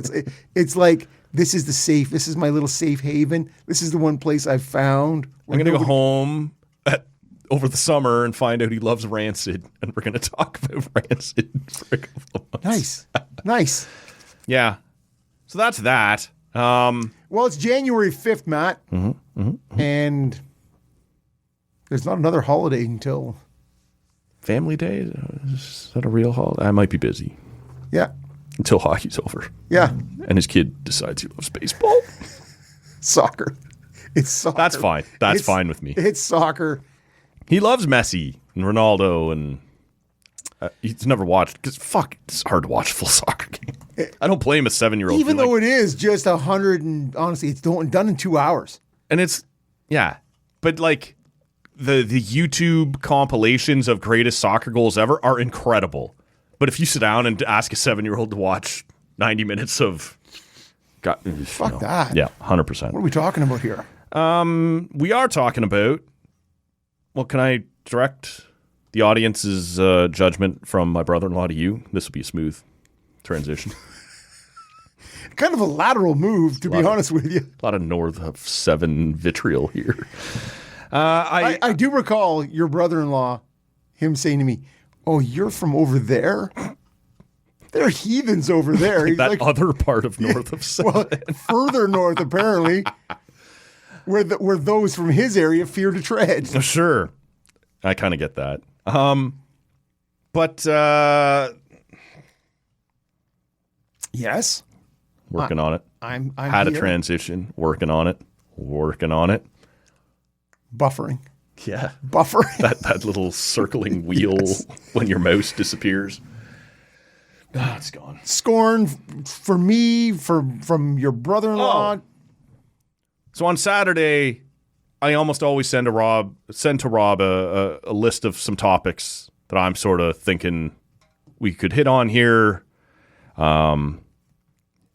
it's like this is my little safe haven. This is the one place I've found. I'm going to go home over the summer and find out he loves Rancid, and we're going to talk about Rancid for a couple of months. Nice. Yeah. So that's that. Well, it's January 5th, Matt. And there's not another holiday until Family Day? Is that a real holiday? I might be busy Yeah. until hockey's over. Yeah. And his kid decides he loves baseball. Soccer. It's soccer. That's fine. That's It's- fine with me. It's soccer. He loves Messi and Ronaldo, and he's never watched, because it's hard to watch a full soccer game. I don't blame a 7-year-old. Even though it is just 100 and honestly, it's done in 2 hours. And it's, yeah. But like the YouTube compilations of greatest soccer goals ever are incredible. But if you sit down and ask a 7-year-old to watch 90 minutes of... Fuck that. Yeah, 100%. What are we talking about here? We are talking about... Well, can I direct the audience's judgment from my brother-in-law to you? This will be a smooth transition. Kind of a lateral move, to be honest with you. A lot of North of 7 vitriol here. I do recall your brother-in-law, him saying to me, "Oh, you're from over there? They're heathens over there." He's that like, other part of North of 7. well, further north, apparently, where those from his area fear to tread. Sure. I kind of get that. But Yes. working on it. I'm Had a here. transition. Working on it. Buffering. Yeah. Buffering. That little circling wheel when your mouse disappears. Ah, it's gone. Scorn for me, from your brother-in-law. Oh. So on Saturday, I almost always send to Rob a list of some topics that I'm sort of thinking we could hit on here.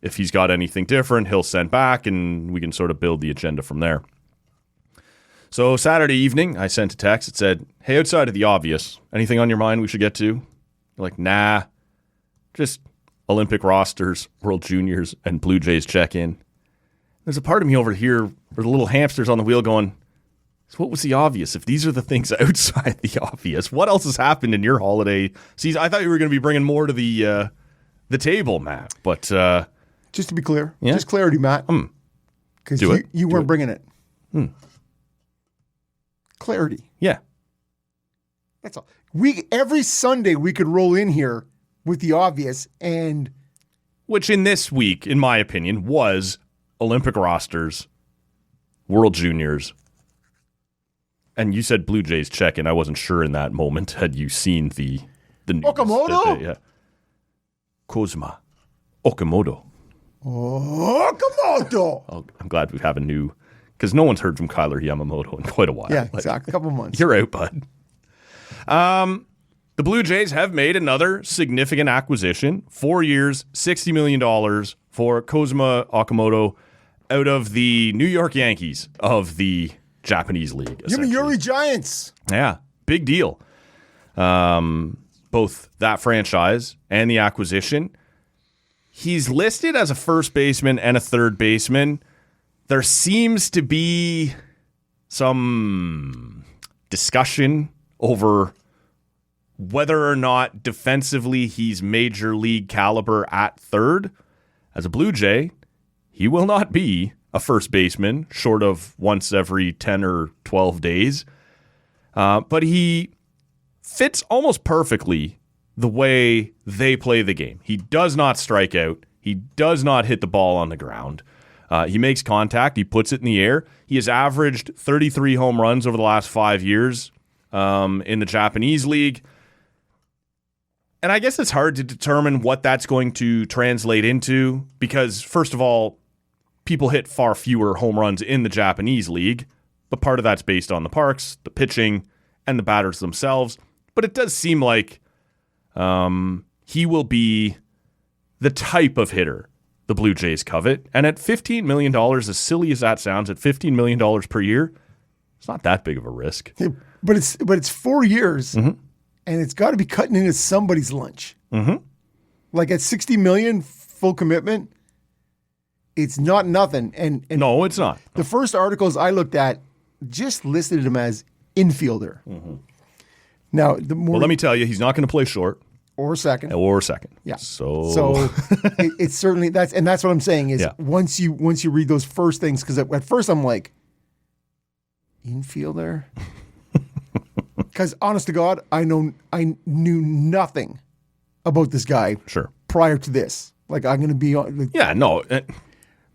If he's got anything different, he'll send back, and we can sort of build the agenda from there. So Saturday evening, I sent a text that said, "Hey, outside of the obvious, anything on your mind we should get to?" You're like, "Nah, just Olympic rosters, World Juniors, and Blue Jays check-in." There's a part of me over here where the little hamster's on the wheel going, so what was the obvious? If these are the things outside the obvious, what else has happened in your holiday season? I thought you were going to be bringing more to the table, Matt. But Just to be clear. Yeah? Just clarity, Matt. Because Do it. you Do weren't it. bringing it. Clarity. yeah, That's all. Every Sunday we could roll in here with the obvious, and which in this week, in my opinion, was Olympic rosters, World Juniors, and you said Blue Jays check-in. I wasn't sure in that moment. Had you seen the news? Okamoto? Yeah. Kozma Okamoto. Okamoto. Oh, I'm glad we have a new, because no one's heard from Kyler Yamamoto in quite a while. Yeah, Like, exactly. A couple months. You're out, bud. The Blue Jays have made another significant acquisition. 4 years, $60 million for Kozma Okamoto out of the New York Yankees of the Japanese League. essentially. Yomiuri Giants. Yeah, big deal. Both that franchise and the acquisition. He's listed as a first baseman and a third baseman. There seems to be some discussion over whether or not defensively he's major league caliber at third. As a Blue Jay, he will not be a first baseman short of once every 10 or 12 days. But he fits almost perfectly the way they play the game. He does not strike out. He does not hit the ball on the ground. He makes contact. He puts it in the air. He has averaged 33 home runs over the last 5 years in the Japanese League. And I guess it's hard to determine what that's going to translate into because, first of all, people hit far fewer home runs in the Japanese League, but part of that's based on the parks, the pitching, and the batters themselves. But it does seem like he will be the type of hitter the Blue Jays covet. And at $15 million, as silly as that sounds, at $15 million per year, it's not that big of a risk. Yeah, but it's 4 years, and it's got to be cutting into somebody's lunch. Like at $60 million full commitment, it's not nothing. And No, it's not. the first articles I looked at just listed him as infielder. Now, the more Well, let me tell you, he's not going to play short or second. or second. Yeah. So it's certainly that's what I'm saying is Yeah. once you read those first things, because at first I'm like, infielder? Because honest to God, I knew nothing about this guy Sure. prior to this. Like I'm going to be like, Yeah, no.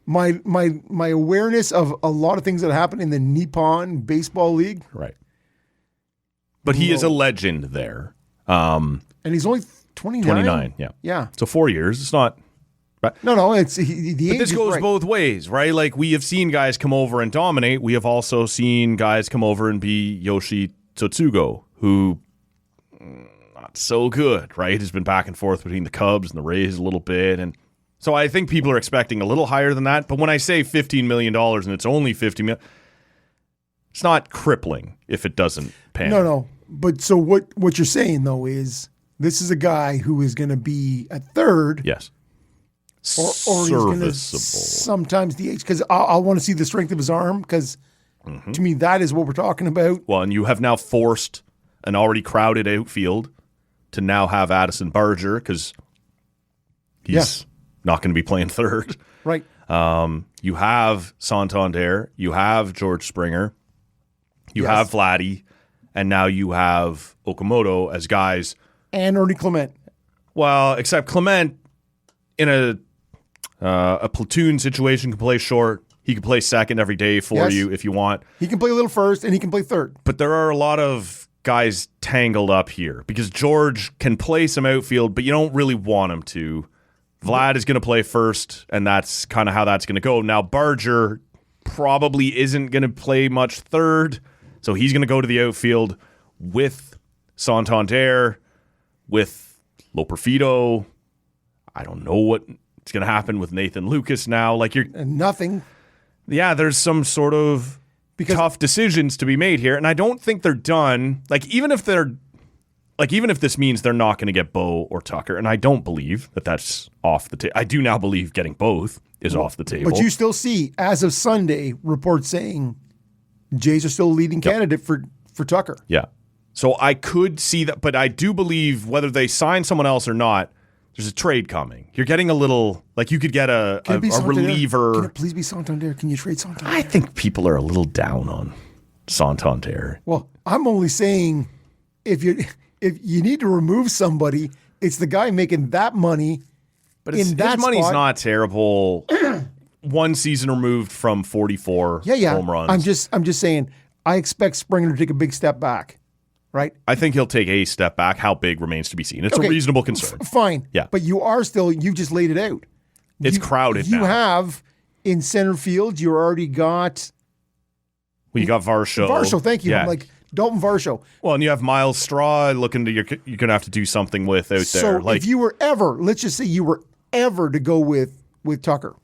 my awareness of a lot of things that happen in the Nippon Baseball League. Right. But he is a legend there. And he's only 29. 29, yeah. Yeah. So 4 years. It's not. No, it's the But age this is goes right. both ways, right? Like we have seen guys come over and dominate. We have also seen guys come over and be Yoshi Tsutsugo, who not so good, right? Has been back and forth between the Cubs and the Rays a little bit. And so I think people are expecting a little higher than that. But when I say $15 million and it's only $50 million, it's not crippling if it doesn't pan. No. But so what you're saying though is this is a guy who is going to be a third. Yes. Or he's going to Serviceable. sometimes DH because I want to see the strength of his arm because to me that is what we're talking about. Well, and you have now forced an already crowded outfield to now have Addison Barger because he's not going to be playing third. Right. You have Santander, you have George Springer, you have Vladdy, and now you have Okamoto as guys. And Ernie Clement. Well, except Clement in a platoon situation can play short. He can play second every day for you if you want. He can play a little first and he can play third. But there are a lot of guys tangled up here because George can play some outfield, but you don't really want him to. Vlad is going to play first, and that's kind of how that's going to go. Now, Barger probably isn't going to play much third, so he's going to go to the outfield with Santander, with Loperfido. I don't know what's going to happen with Nathan Lucas now. Like And nothing. Yeah, there's some sort of tough decisions to be made here, and I don't think they're done. Even if this means they're not going to get Bo or Tucker, and I don't believe that that's off the table. I do now believe getting both is off the table. But you still see, as of Sunday, reports saying Jays are still a leading candidate for Tucker. Yeah. So I could see that, but I do believe whether they sign someone else or not, there's a trade coming. You're getting a little, you could get a reliever. Can it please be Santander? Can you trade Santander? I think people are a little down on Santander. Well, I'm only saying if you need to remove somebody, it's the guy making that money. But his money's not terrible. One season removed from 44 home runs. I'm just saying. I expect Springer to take a big step back. Right? I think he'll take a step back. How big remains to be seen. It's a reasonable concern. Fine. Yeah. But you just laid it out. It's crowded now. You have in center field, you already got. Well, you got Varsho. Varsho, thank you. Yeah. I'm like Dalton Varsho. Well, and you have Miles Straw looking to you're going to have to do something with out there. So if you were ever, let's just say you were ever to go with Tucker,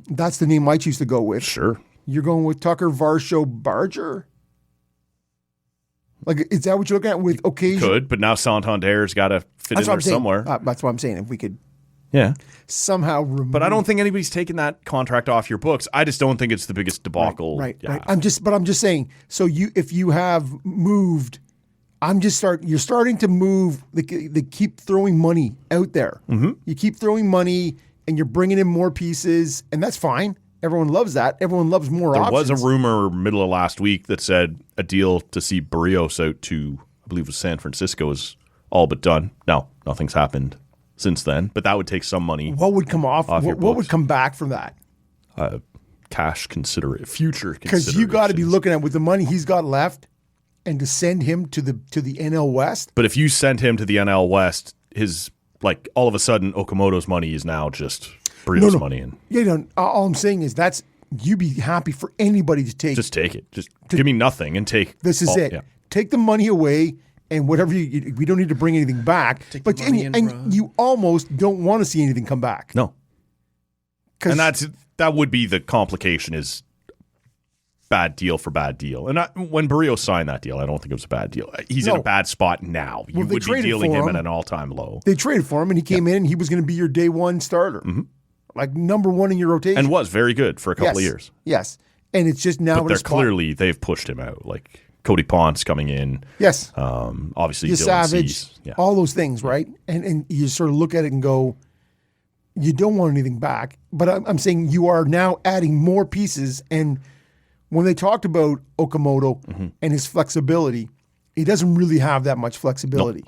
that's the name I choose to go with. Sure. You're going with Tucker, Varsho, Barger? Is that what you're looking at with occasion? Could, but now Santander's got to fit in there somewhere. That's what I'm saying. If we could somehow remove. But I don't think anybody's taking that contract off your books. I just don't think it's the biggest debacle. Right. I'm just saying. So if you have moved, you're starting to move. They keep throwing money out there. Mm-hmm. You keep throwing money, and you're bringing in more pieces, and that's fine. Everyone loves that. Everyone loves more options. There was a rumor middle of last week that said a deal to see Barrios out to, I believe it was San Francisco, is all but done. Now, nothing's happened since then, but that would take some money. What would come off? What would come back from that? Cash future consideration. Because you got to be looking at with the money he's got left, and to send him to the NL West. But if you sent him to the NL West, all of a sudden Okamoto's money is now just Burritos money. All I'm saying is you'd be happy for anybody to take. Just take it. Just give me nothing and take. This is it. Yeah. Take the money away and whatever we don't need to bring anything back. And you almost don't want to see anything come back. No. And that would be the complication is bad deal for bad deal. And when Barrios signed that deal, I don't think it was a bad deal. He's in a bad spot now. You would be dealing him at an all-time low. They traded for him, and he came in, and he was going to be your day one starter. Mm-hmm. Number one in your rotation. And was very good for a couple of years. Yes. And it's just now but they've pushed him out. Cody Ponce coming in. Yes. Obviously, Dylan Savage. Cease. Yeah. All those things, right? And you sort of look at it and go, you don't want anything back. But I'm saying you are now adding more pieces. And when they talked about Okamoto and his flexibility, he doesn't really have that much flexibility.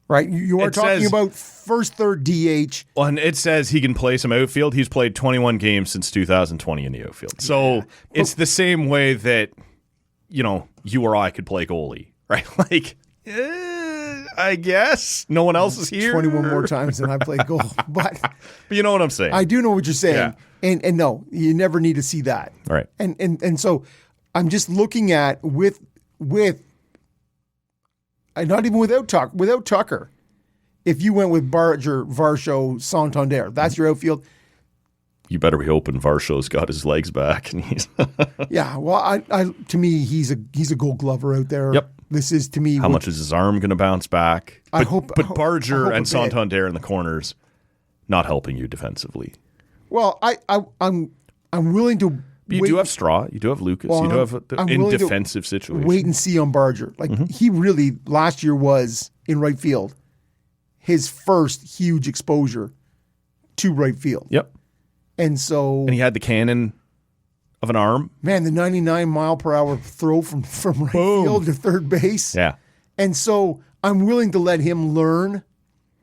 Right? You are talking about first, third DH. Well, and it says he can play some outfield. He's played 21 games since 2020 in the outfield. So it's the same way that, you or I could play goalie, right? Like, I guess no one else is here. 21 more times than I played goal. But you know what I'm saying. I do know what you're saying. Yeah. And no, you never need to see that. Right. And so I'm just looking at with not even without Tucker, if you went with Barger, Varsho, Santander, that's your outfield. You better be hoping Varsho's got his legs back, and he's yeah. Well, I to me, he's a Gold Glover out there. Yep. This is to me. How much is his arm going to bounce back? But Barger and Santander in the corners, not helping you defensively. Well, I'm willing to. You do have Straw. You do have Lucas. Well, you do have in defensive situations. Wait and see on Barger. Like he really last year was in right field. His first huge exposure to right field. Yep. And he had the cannon of an arm. Man, the 99 mile per hour throw from right field to third base. Yeah. And so I'm willing to let him learn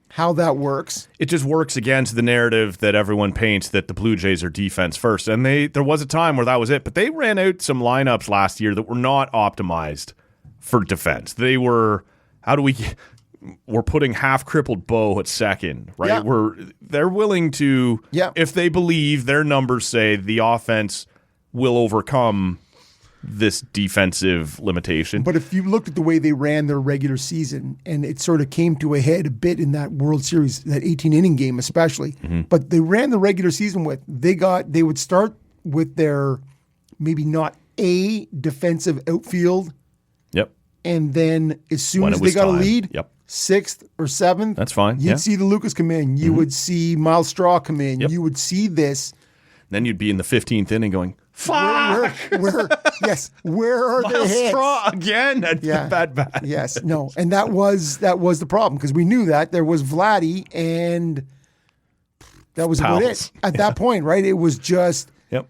how that works. It just works against the narrative that everyone paints that the Blue Jays are defense first. And there was a time where that was it. But they ran out some lineups last year that were not optimized for defense. They were, we're putting half-crippled Bo at second, right? Yeah. They're willing to, Yeah. if they believe their numbers say the offense will overcome this defensive limitation. But if you looked at the way they ran their regular season, and it sort of came to a head a bit in that World Series, that 18-inning game especially, but they ran the regular season they would start with their maybe not a defensive outfield, Yep. and then as soon When as it they was got time. a lead, Yep. 6th or 7th, That's fine. You'd see the Lucas come in. You would see Miles Straw come in. Yep. You would see this. Then you'd be in the 15th inning going, fuck! Where are the Miles hits? Straw again at bat. Yes, no, and that was the problem because we knew that there was Vladdy, and that was about Pals. it at that point, right? It was just Yep.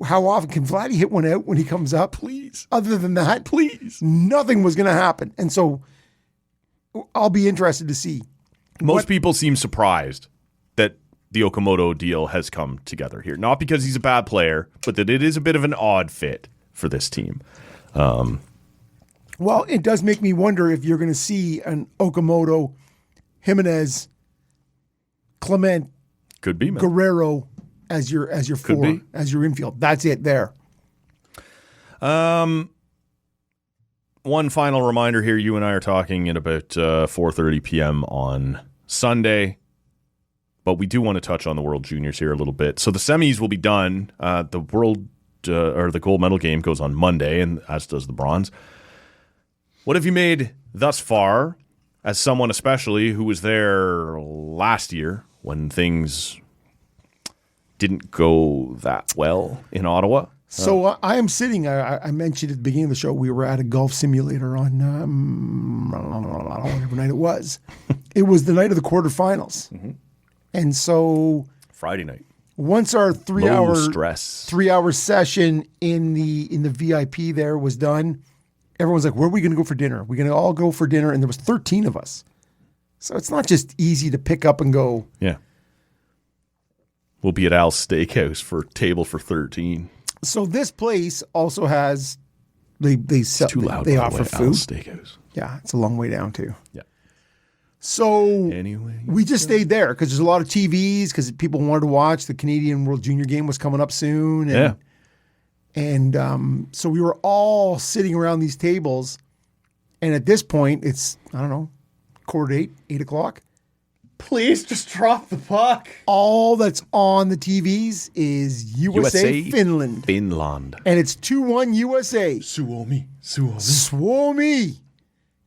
how often can Vladdy hit one out when he comes up? Please. Other than that, Please. nothing was going to happen, and so I'll be interested to see. Most people seem surprised that the Okamoto deal has come together here. Not because he's a bad player, but that it is a bit of an odd fit for this team. Well, it does make me wonder if you're going to see an Okamoto, Jimenez, Clement, Could be, man. Guerrero as your four, be. as your infield. That's it there. One final reminder here. You and I are talking at about 4:30 p.m. on Sunday. But we do want to touch on the World Juniors here a little bit. So the semis will be done. The World or the gold medal game goes on Monday, and as does the bronze. What have you made thus far, as someone especially who was there last year when things didn't go that well in Ottawa? So I am sitting, I mentioned at the beginning of the show, we were at a golf simulator on whatever night it was. It was the night of the quarterfinals. Mm-hmm. And so Friday night. Once our 3 hour stress 3 hour session in the VIP there was done, everyone's like, where are we going to go for dinner? We're going to all go for dinner. And there was 13 of us. So it's not just easy to pick up and go. Yeah. We'll be at Al's Steakhouse for table for 13. So this place also has they sell, Too loud. they by offer the way, Al's food. Steakhouse. Yeah, it's a long way down too. Yeah. So Anyway, we just stayed there because there's a lot of TVs because people wanted to watch. The Canadian World Junior game was coming up soon. And, And so we were all sitting around these tables. And at this point, it's, I don't know, 7:45, 8 o'clock. please just drop the puck. All that's on the TVs is USA Finland. Finland. And it's 2-1 USA. Suomi. Suomi.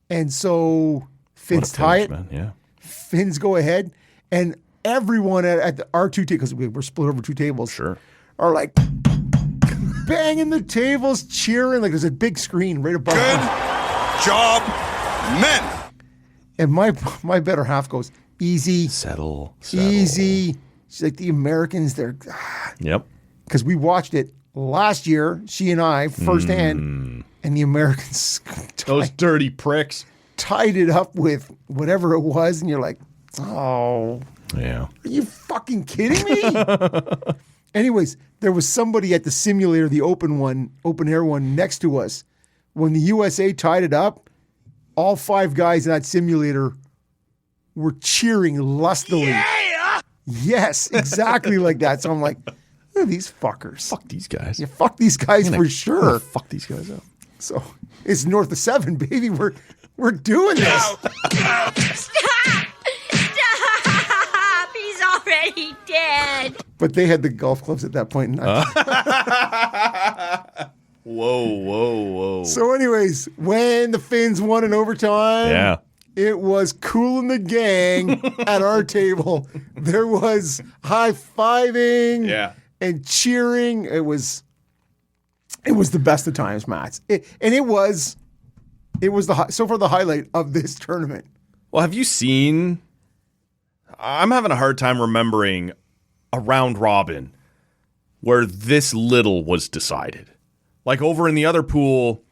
And so Finns tie it. Man. Yeah. Finns go ahead. And everyone at our two tables, because we're split over two tables, Sure. are like banging the tables, cheering. Like there's a big screen right above Good us. job, men. And my better half goes, easy. Settle. Easy. She's like, the Americans, they're... Yep. Because we watched it last year, she and I, firsthand, and the Americans Those dirty pricks. tied it up with whatever it was, and you're like, oh, Yeah. are you fucking kidding me? Anyways, there was somebody at the simulator, the open air one next to us. When the USA tied it up, all 5 guys in that simulator were cheering lustily. Yeah! Yes, exactly like that. So I'm like, look at these fuckers. Fuck these guys. Yeah, fuck these guys for sure. Fuck these guys up. So it's north of 7, baby. We're doing this. Stop! He's already dead. But they had the golf clubs at that point in time. Whoa. So anyways, when the Finns won in overtime, Yeah. it was cool in the gang at our table. There was high-fiving Yeah. and cheering. It was the best of times, Matt. It was so far the highlight of this tournament. Well, have you seen? I'm having a hard time remembering a round robin where this little was decided. Like over in the other pool,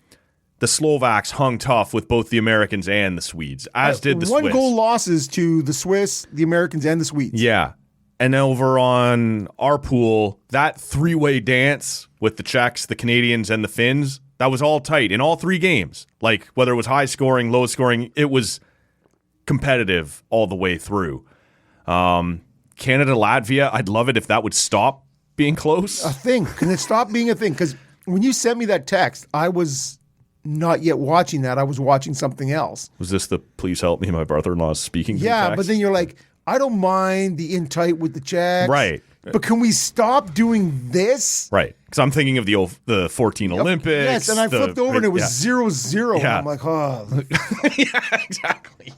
the Slovaks hung tough with both the Americans and the Swedes, as did the Swiss. 1-goal losses to the Swiss, the Americans, and the Swedes. Yeah. And over on our pool, that 3-way dance with the Czechs, the Canadians, and the Finns, that was all tight in all 3 games. Like whether it was high scoring, low scoring, it was competitive all the way through. Canada, Latvia, I'd love it if that would stop being close. A thing. Can it stop being a thing? Because when you sent me that text, I was not yet watching that. I was watching something else. Was this the please help me, my brother-in-law is speaking? Yeah, text? but then you're like, I don't mind the in tight with the Czechs. Right. But can we stop doing this? Right. Because I'm thinking of the 14 Olympics. Yes, and I flipped over and it was 0-0. Yeah. And I'm like, oh. Yeah, exactly.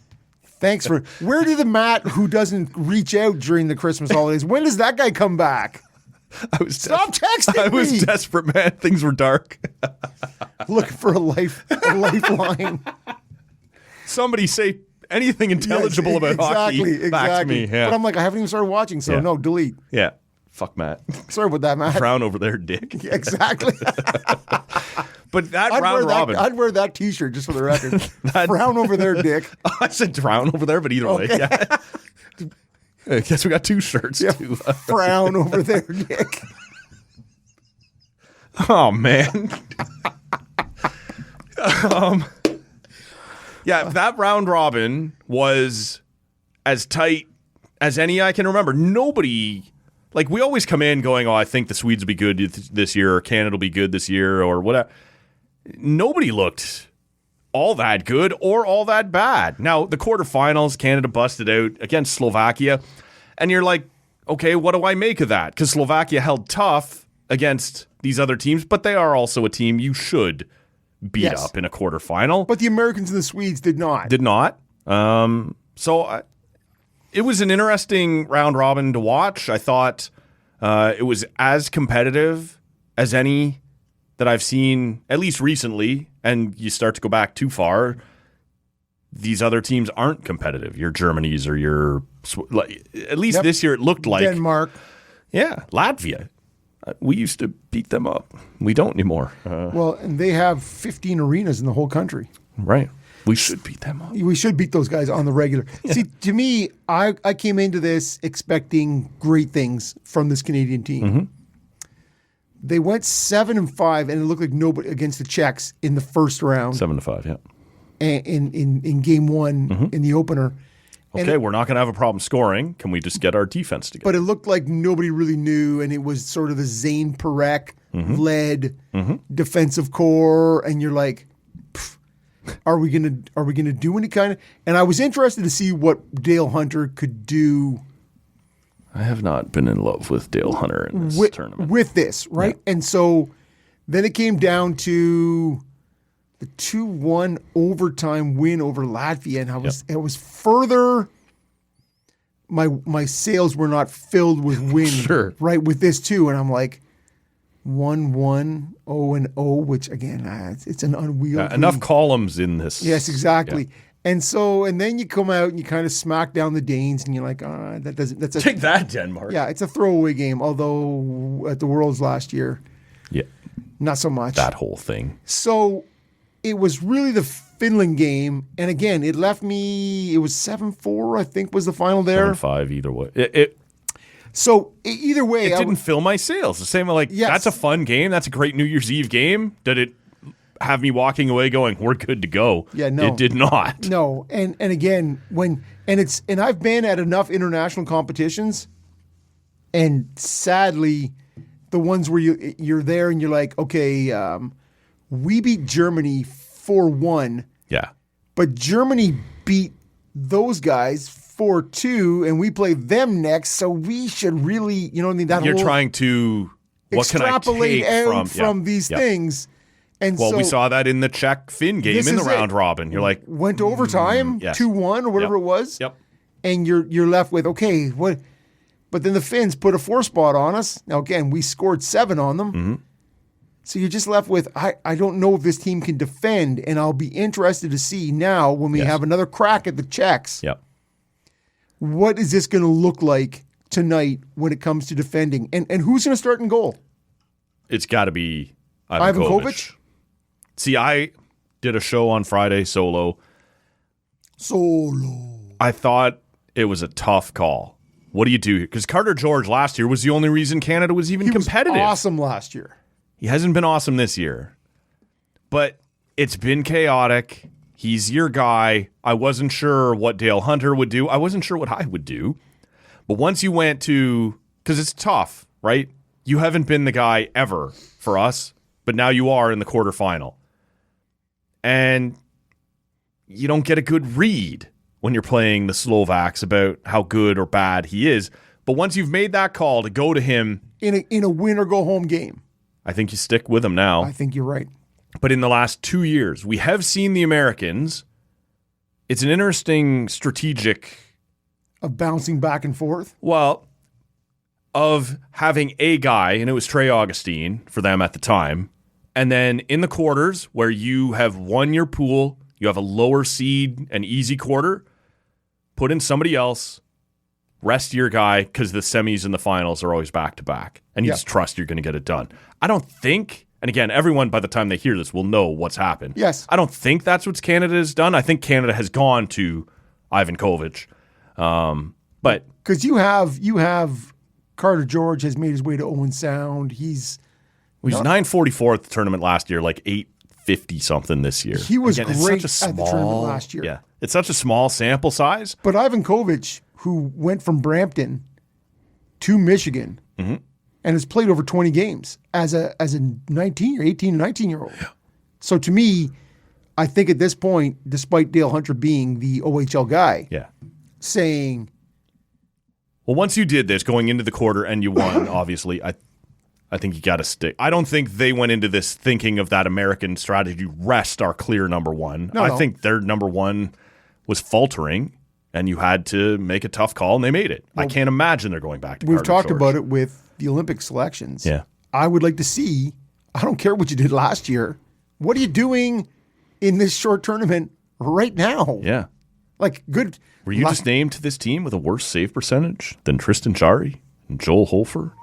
Thanks for. Where did the Matt who doesn't reach out during the Christmas holidays? When does that guy come back? Stop texting I was me. desperate, man. Things were dark. Looking for a lifeline. Somebody say anything intelligible about hockey back to me. Yeah. But I'm like, I haven't even started watching, so no, delete. Yeah. Fuck Matt. Sorry about that, Matt. Frown over there, dick. Yeah, exactly. But that round robin. I'd wear that T-shirt just for the record. Frown over there, dick. I said drown over there, but either way. Yeah. I guess we got 2 shirts too. Frown over there, dick. Oh man. Yeah, that round robin was as tight as any I can remember. Nobody, like we always come in going, oh, I think the Swedes will be good this year, or Canada will be good this year, or whatever. Nobody looked all that good or all that bad. Now, the quarterfinals, Canada busted out against Slovakia, and you're like, okay, what do I make of that? Because Slovakia held tough against these other teams, but they are also a team you should beat up in a quarterfinal. But the Americans and the Swedes did not. Did not. It was an interesting round robin to watch. I thought it was as competitive as any that I've seen, at least recently, and you start to go back too far, these other teams aren't competitive. Your Germanys or your... At least this year it looked like... Denmark. Yeah, Latvia. We used to beat them up. We don't anymore. Well, and they have 15 arenas in the whole country. Right. We should beat them up. We should beat those guys on the regular. Yeah. See, to me, I came into this expecting great things from this Canadian team. Mm-hmm. They went 7-5, and it looked like nobody against the Czechs in the first round. 7-5, yeah. And in game one, in the opener. Okay, we're not going to have a problem scoring. Can we just get our defense together? But it looked like nobody really knew, and it was sort of the Zane Parekh-led defensive core, and you're like, are we gonna do any kind of? And I was interested to see what Dale Hunter could do. I have not been in love with Dale Hunter in this tournament. With this, right? Yeah. And so then it came down to the 2-1 overtime win over Latvia, and I was further. My sails were not filled with wind, right? With this too, and I'm like 1-1, 0-0, which again, it's an unwieldy. Enough columns in this. Yes, exactly. Yeah. And then you come out and you kind of smack down the Danes, and you're like, that doesn't. Take that, Denmark. Yeah, it's a throwaway game. Although at the Worlds last year, yeah, not so much. That whole thing. So it was really the Finland game. And again, it left me, it was 7-4, I think was the final there. 7-5 either way. So either way, it didn't fill my sails. The same like, Yes. that's a fun game. That's a great New Year's Eve game. Did it have me walking away going, we're good to go? Yeah, no. It did not. No. And again, and I've been at enough international competitions, and sadly, the ones where you're there and you're like, okay, we beat Germany 4-1. Yeah. But Germany beat those guys 4-2, and we play them next, so we should really, You're trying to extrapolate what can I take from these things. And well, so we saw that in the Czech-Finn game in the round robin. You're like, went to overtime, yes. 2-1 or whatever it was. Yep. And you're left with, okay, what? But then the Finns put a 4 spot on us. Now again, we scored 7 on them. Mm-hmm. So you're just left with, I don't know if this team can defend, and I'll be interested to see now when we have another crack at the Czechs. Yep. What is this going to look like tonight when it comes to defending? And who's going to start in goal? It's got to be Ivan Kovic? See, I did a show on Friday solo. I thought it was a tough call. What do you do? Because Carter George last year was the only reason Canada was even competitive. Was awesome last year. He hasn't been awesome this year. But it's been chaotic. He's your guy. I wasn't sure what Dale Hunter would do. I wasn't sure what I would do. But once you went to, because it's tough, right? You haven't been the guy ever for us, but now you are in the quarterfinal. And you don't get a good read when you're playing the Slovaks about how good or bad he is. But once you've made that call to go to him in a win or go home game, I think you stick with him now. I think you're right. But in the last 2 years, we have seen the Americans. It's an interesting strategic... Of bouncing back and forth? Well, of having a guy, and it was Trey Augustine for them at the time, and then in the quarters where you have won your pool, you have a lower seed, an easy quarter, put in somebody else, rest your guy, because the semis and the finals are always back-to-back, and you just trust you're going to get it done. I don't think... And again, everyone, by the time they hear this, will know what's happened. Yes. I don't think that's what Canada has done. I think Canada has gone to Ivan Kovic. But because you have Carter George has made his way to Owen Sound. He's 944 at the tournament last year, like 850 something this year. He was again, great at the tournament last year. Yeah, it's such a small sample size. But Ivan Kovic, who went from Brampton to Michigan. Mm-hmm. And has played over 20 games as a 19 or 18 or 19-year-old. Yeah. So to me, I think at this point, despite Dale Hunter being the OHL guy, saying, well, once you did this going into the quarter and you won, obviously, I think you got to stick. I don't think they went into this thinking of that American strategy, rest our clear number one. I think their number one was faltering, and you had to make a tough call, and they made it. Well, I can't imagine they're going back to We've Carter talked George. about it with the Olympic selections. Yeah. I would like to see, I don't care what you did last year, what are you doing in this short tournament right now? Yeah. Like, good. Were you just named to this team with a worse save percentage than Tristan Jarry and Joel Hofer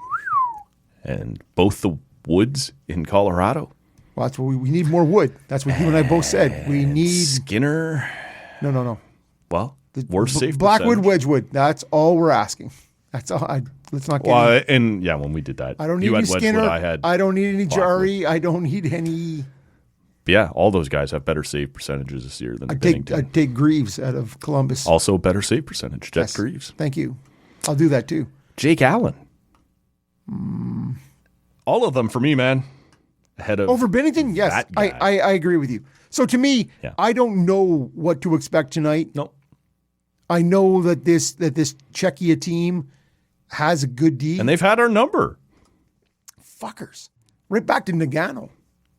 and both the Woods in Colorado? Well, that's what we need more wood. That's what you and I both said. We need Skinner. No. Well, worse save Blackwood, percentage. Wedgwood. That's all we're asking. That's all. Let's not get. Well, and yeah, when we did that, I don't need you any had Wedgwood, Skinner. I don't need any Jarry. I don't need any. But yeah, all those guys have better save percentages this year than Bennington. I'd take Greaves out of Columbus. Also better save percentage, Jeff Greaves. Thank you. I'll do that too. Jake Allen. All of them for me, man. Ahead of over Bennington, yes, I agree with you. So to me, I don't know what to expect tonight. No, I know that this Czechia team has a good D, and they've had our number. Fuckers, right back to Nagano.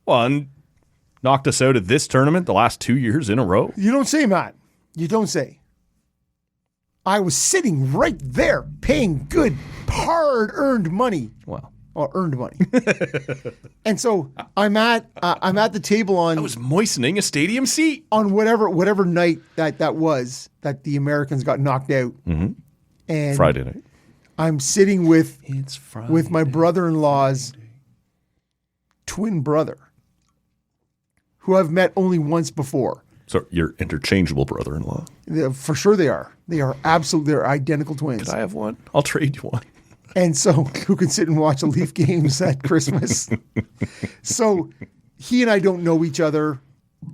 Well, and knocked us out of this tournament the last 2 years in a row. You don't say, Matt. You don't say. I was sitting right there, paying good, hard-earned money. Wow. Or earned money. And so I'm at the table on. I was moistening a stadium seat on whatever night that was that the Americans got knocked out. Mm-hmm. And Friday night. I'm sitting with my brother-in-law's twin brother, who I've met only once before. So your interchangeable brother-in-law. For sure they are. They are absolutely, they're identical twins. Could I have one? I'll trade you one. And so who can sit and watch the Leaf games at Christmas? So he and I don't know each other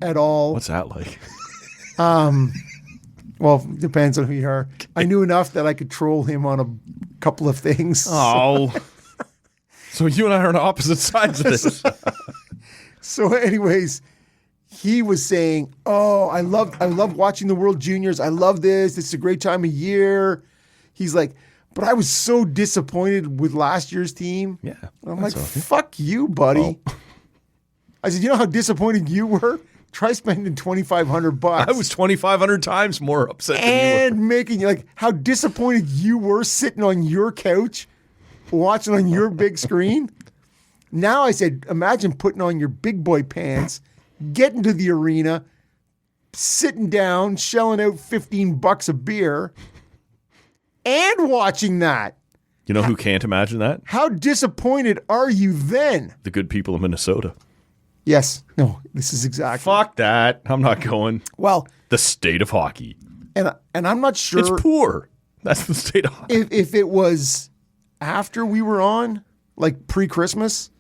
at all. What's that like? Well, depends on who you are. I knew enough that I could troll him on a couple of things. Oh. So you and I are on opposite sides of this. So anyways, he was saying, "Oh, I love watching the World Juniors. I love this. This is a great time of year." He's like, "But I was so disappointed with last year's team." Yeah. I'm like, "Fuck you, buddy." Oh. I said, "You know how disappointed you were? Try spending $2,500. I was 2,500 times more upset than you were. And making like how disappointed you were sitting on your couch, watching on your big screen." Now I said, imagine putting on your big boy pants, getting to the arena, sitting down, shelling out $15 a beer, and watching that. You know who can't imagine that? How disappointed are you then? The good people of Minnesota. Yes. No, this is exactly. Fuck that. I'm not going. Well, the state of hockey. And I'm not sure. It's poor. That's the state of hockey. If it was after we were on, like pre-Christmas,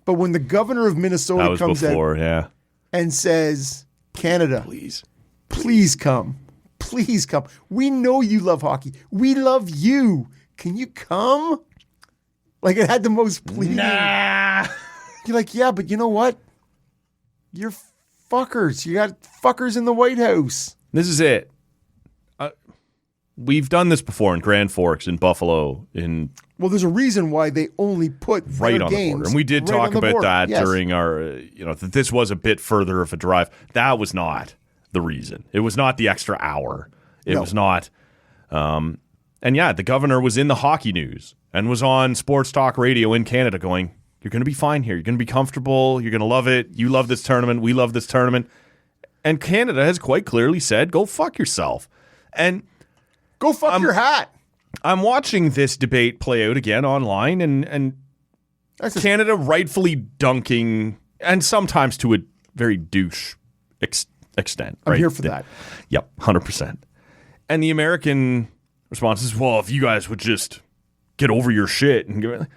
but when the governor of Minnesota comes out and says, "Canada, please come. Please come. We know you love hockey. We love you. Can you come?" Like it had the most pleading. Nah. You're like, yeah, but you know what? You're fuckers. You got fuckers in the White House. This is it. We've done this before in Grand Forks, in Buffalo, Well, there's a reason why they only put right on the border. And we did talk about that during our, that this was a bit further of a drive. That was not the reason. It was not the extra hour. It was not. And yeah, the governor was in the hockey news and was on sports talk radio in Canada going, "You're going to be fine here. You're going to be comfortable. You're going to love it. You love this tournament. We love this tournament." And Canada has quite clearly said, "Go fuck yourself." And go fuck your hat. I'm watching this debate play out again online, and Canada rightfully dunking, and sometimes to a very douche extent. I'm here for that. Yep, 100%. And the American response is, "Well, if you guys would just get over your shit and give it."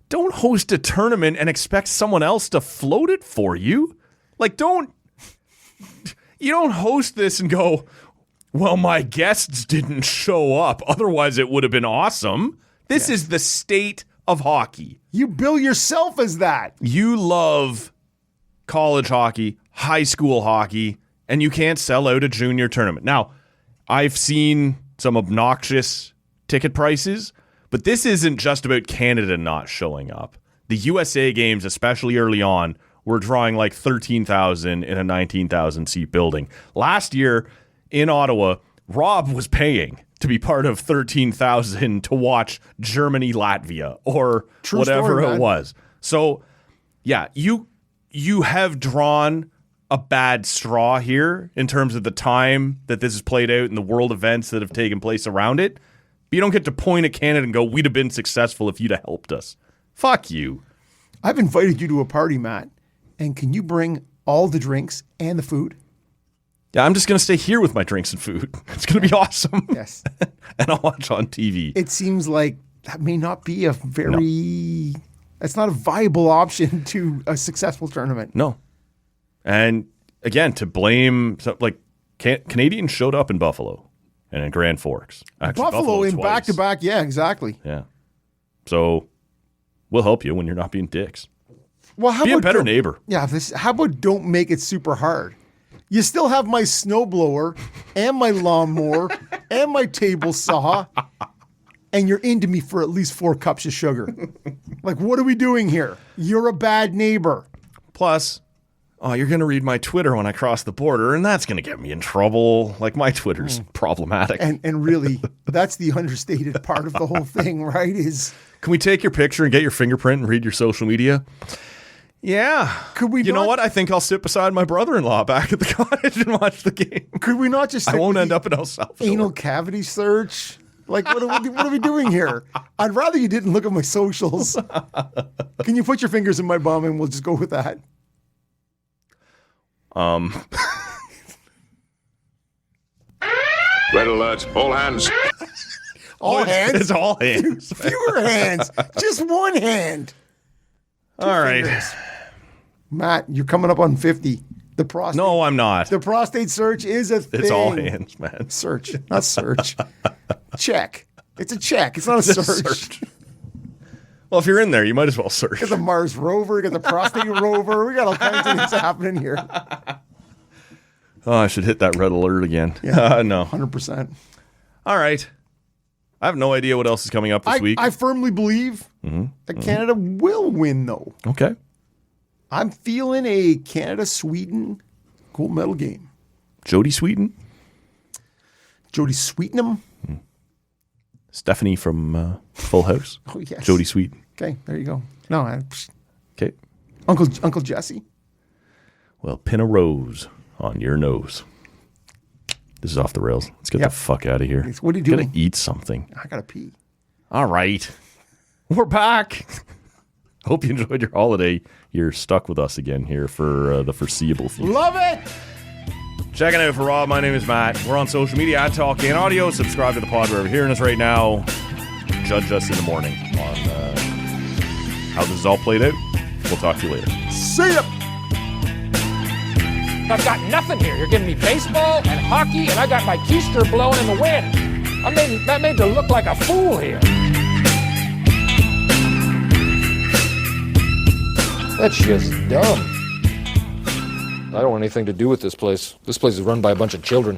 Don't host a tournament and expect someone else to float it for you. Like, you don't host this and go, "Well, my guests didn't show up. Otherwise, it would have been awesome." This is the state of hockey. You bill yourself as that. You love college hockey, high school hockey, and you can't sell out a junior tournament. Now, I've seen some obnoxious ticket prices, but this isn't just about Canada not showing up. The USA games, especially early on, were drawing like 13,000 in a 19,000 seat building. Last year in Ottawa, Rob was paying to be part of 13,000 to watch Germany, Latvia, or True whatever story, it was. So, yeah, you have drawn a bad straw here in terms of the time that this is played out and the world events that have taken place around it. But you don't get to point at Canada and go, "We'd have been successful if you'd have helped us." Fuck you. I've invited you to a party, Matt, and can you bring all the drinks and the food? Yeah, I'm just going to stay here with my drinks and food. It's going to be awesome. Yes. And I'll watch on TV. It seems like that may not be a very... No. That's not a viable option to a successful tournament. No. And again, to blame... Canadians showed up in Buffalo and in Grand Forks. Actually, Buffalo in twice. back-to-back, yeah, exactly. Yeah. So we'll help you when you're not being dicks. Well, how be about a better neighbor. Yeah, how about don't make it super hard? You still have my snowblower and my lawnmower and my table saw, and you're into me for at least 4 cups of sugar. Like, what are we doing here? You're a bad neighbor. Plus, you're going to read my Twitter when I cross the border, and that's going to get me in trouble. Like, my Twitter's problematic. And really, that's the understated part of the whole thing, right? Can we take your picture and get your fingerprint and read your social media? Yeah. Could we? You know what? I think I'll sit beside my brother-in-law back at the cottage and watch the game. Could we not just? I won't end up in El Salvador. Anal cavity search. Like, what are we doing here? I'd rather you didn't look at my socials. Can you put your fingers in my bum and we'll just go with that? Red alert, all hands. All hands? It's all hands. Fewer hands. Just one hand. All right. Fingers. Matt, you're coming up on 50. The prostate. No, I'm not. The prostate search is a thing. It's all hands, man. Search, not search. Check. It's a check. It's not a search. Well, if you're in there, you might as well search. Got the Mars rover, got the prostate rover. We got all kinds of things happening here. Oh, I should hit that red alert again. Yeah. No. 100%. All right. I have no idea what else is coming up this week. I firmly believe that Canada will win, though. Okay. I'm feeling a Canada-Sweden gold medal game. Jodie Sweetin? Jodie Sweetenham. Stephanie from Full House? Oh, yes. Jodie Sweetin. Okay, there you go. No, Okay. Uncle Jesse. Well, pin a rose on your nose. This is off the rails. Let's get the fuck out of here. What are you doing? Gotta eat something. I gotta pee. All right. We're back. Hope you enjoyed your holiday. You're stuck with us again here for the foreseeable future. Love it. Checking out for Rob. My name is Matt. We're on social media at Talk and Audio. Subscribe to the pod wherever you're hearing us right now. Judge us in the morning on how this is all played out. We'll talk to you later. See ya. I've got nothing here. You're giving me baseball and hockey, and I got my keister blowing in the wind. I'm made to look like a fool here. That's just dumb. I don't want anything to do with this place. This place is run by a bunch of children.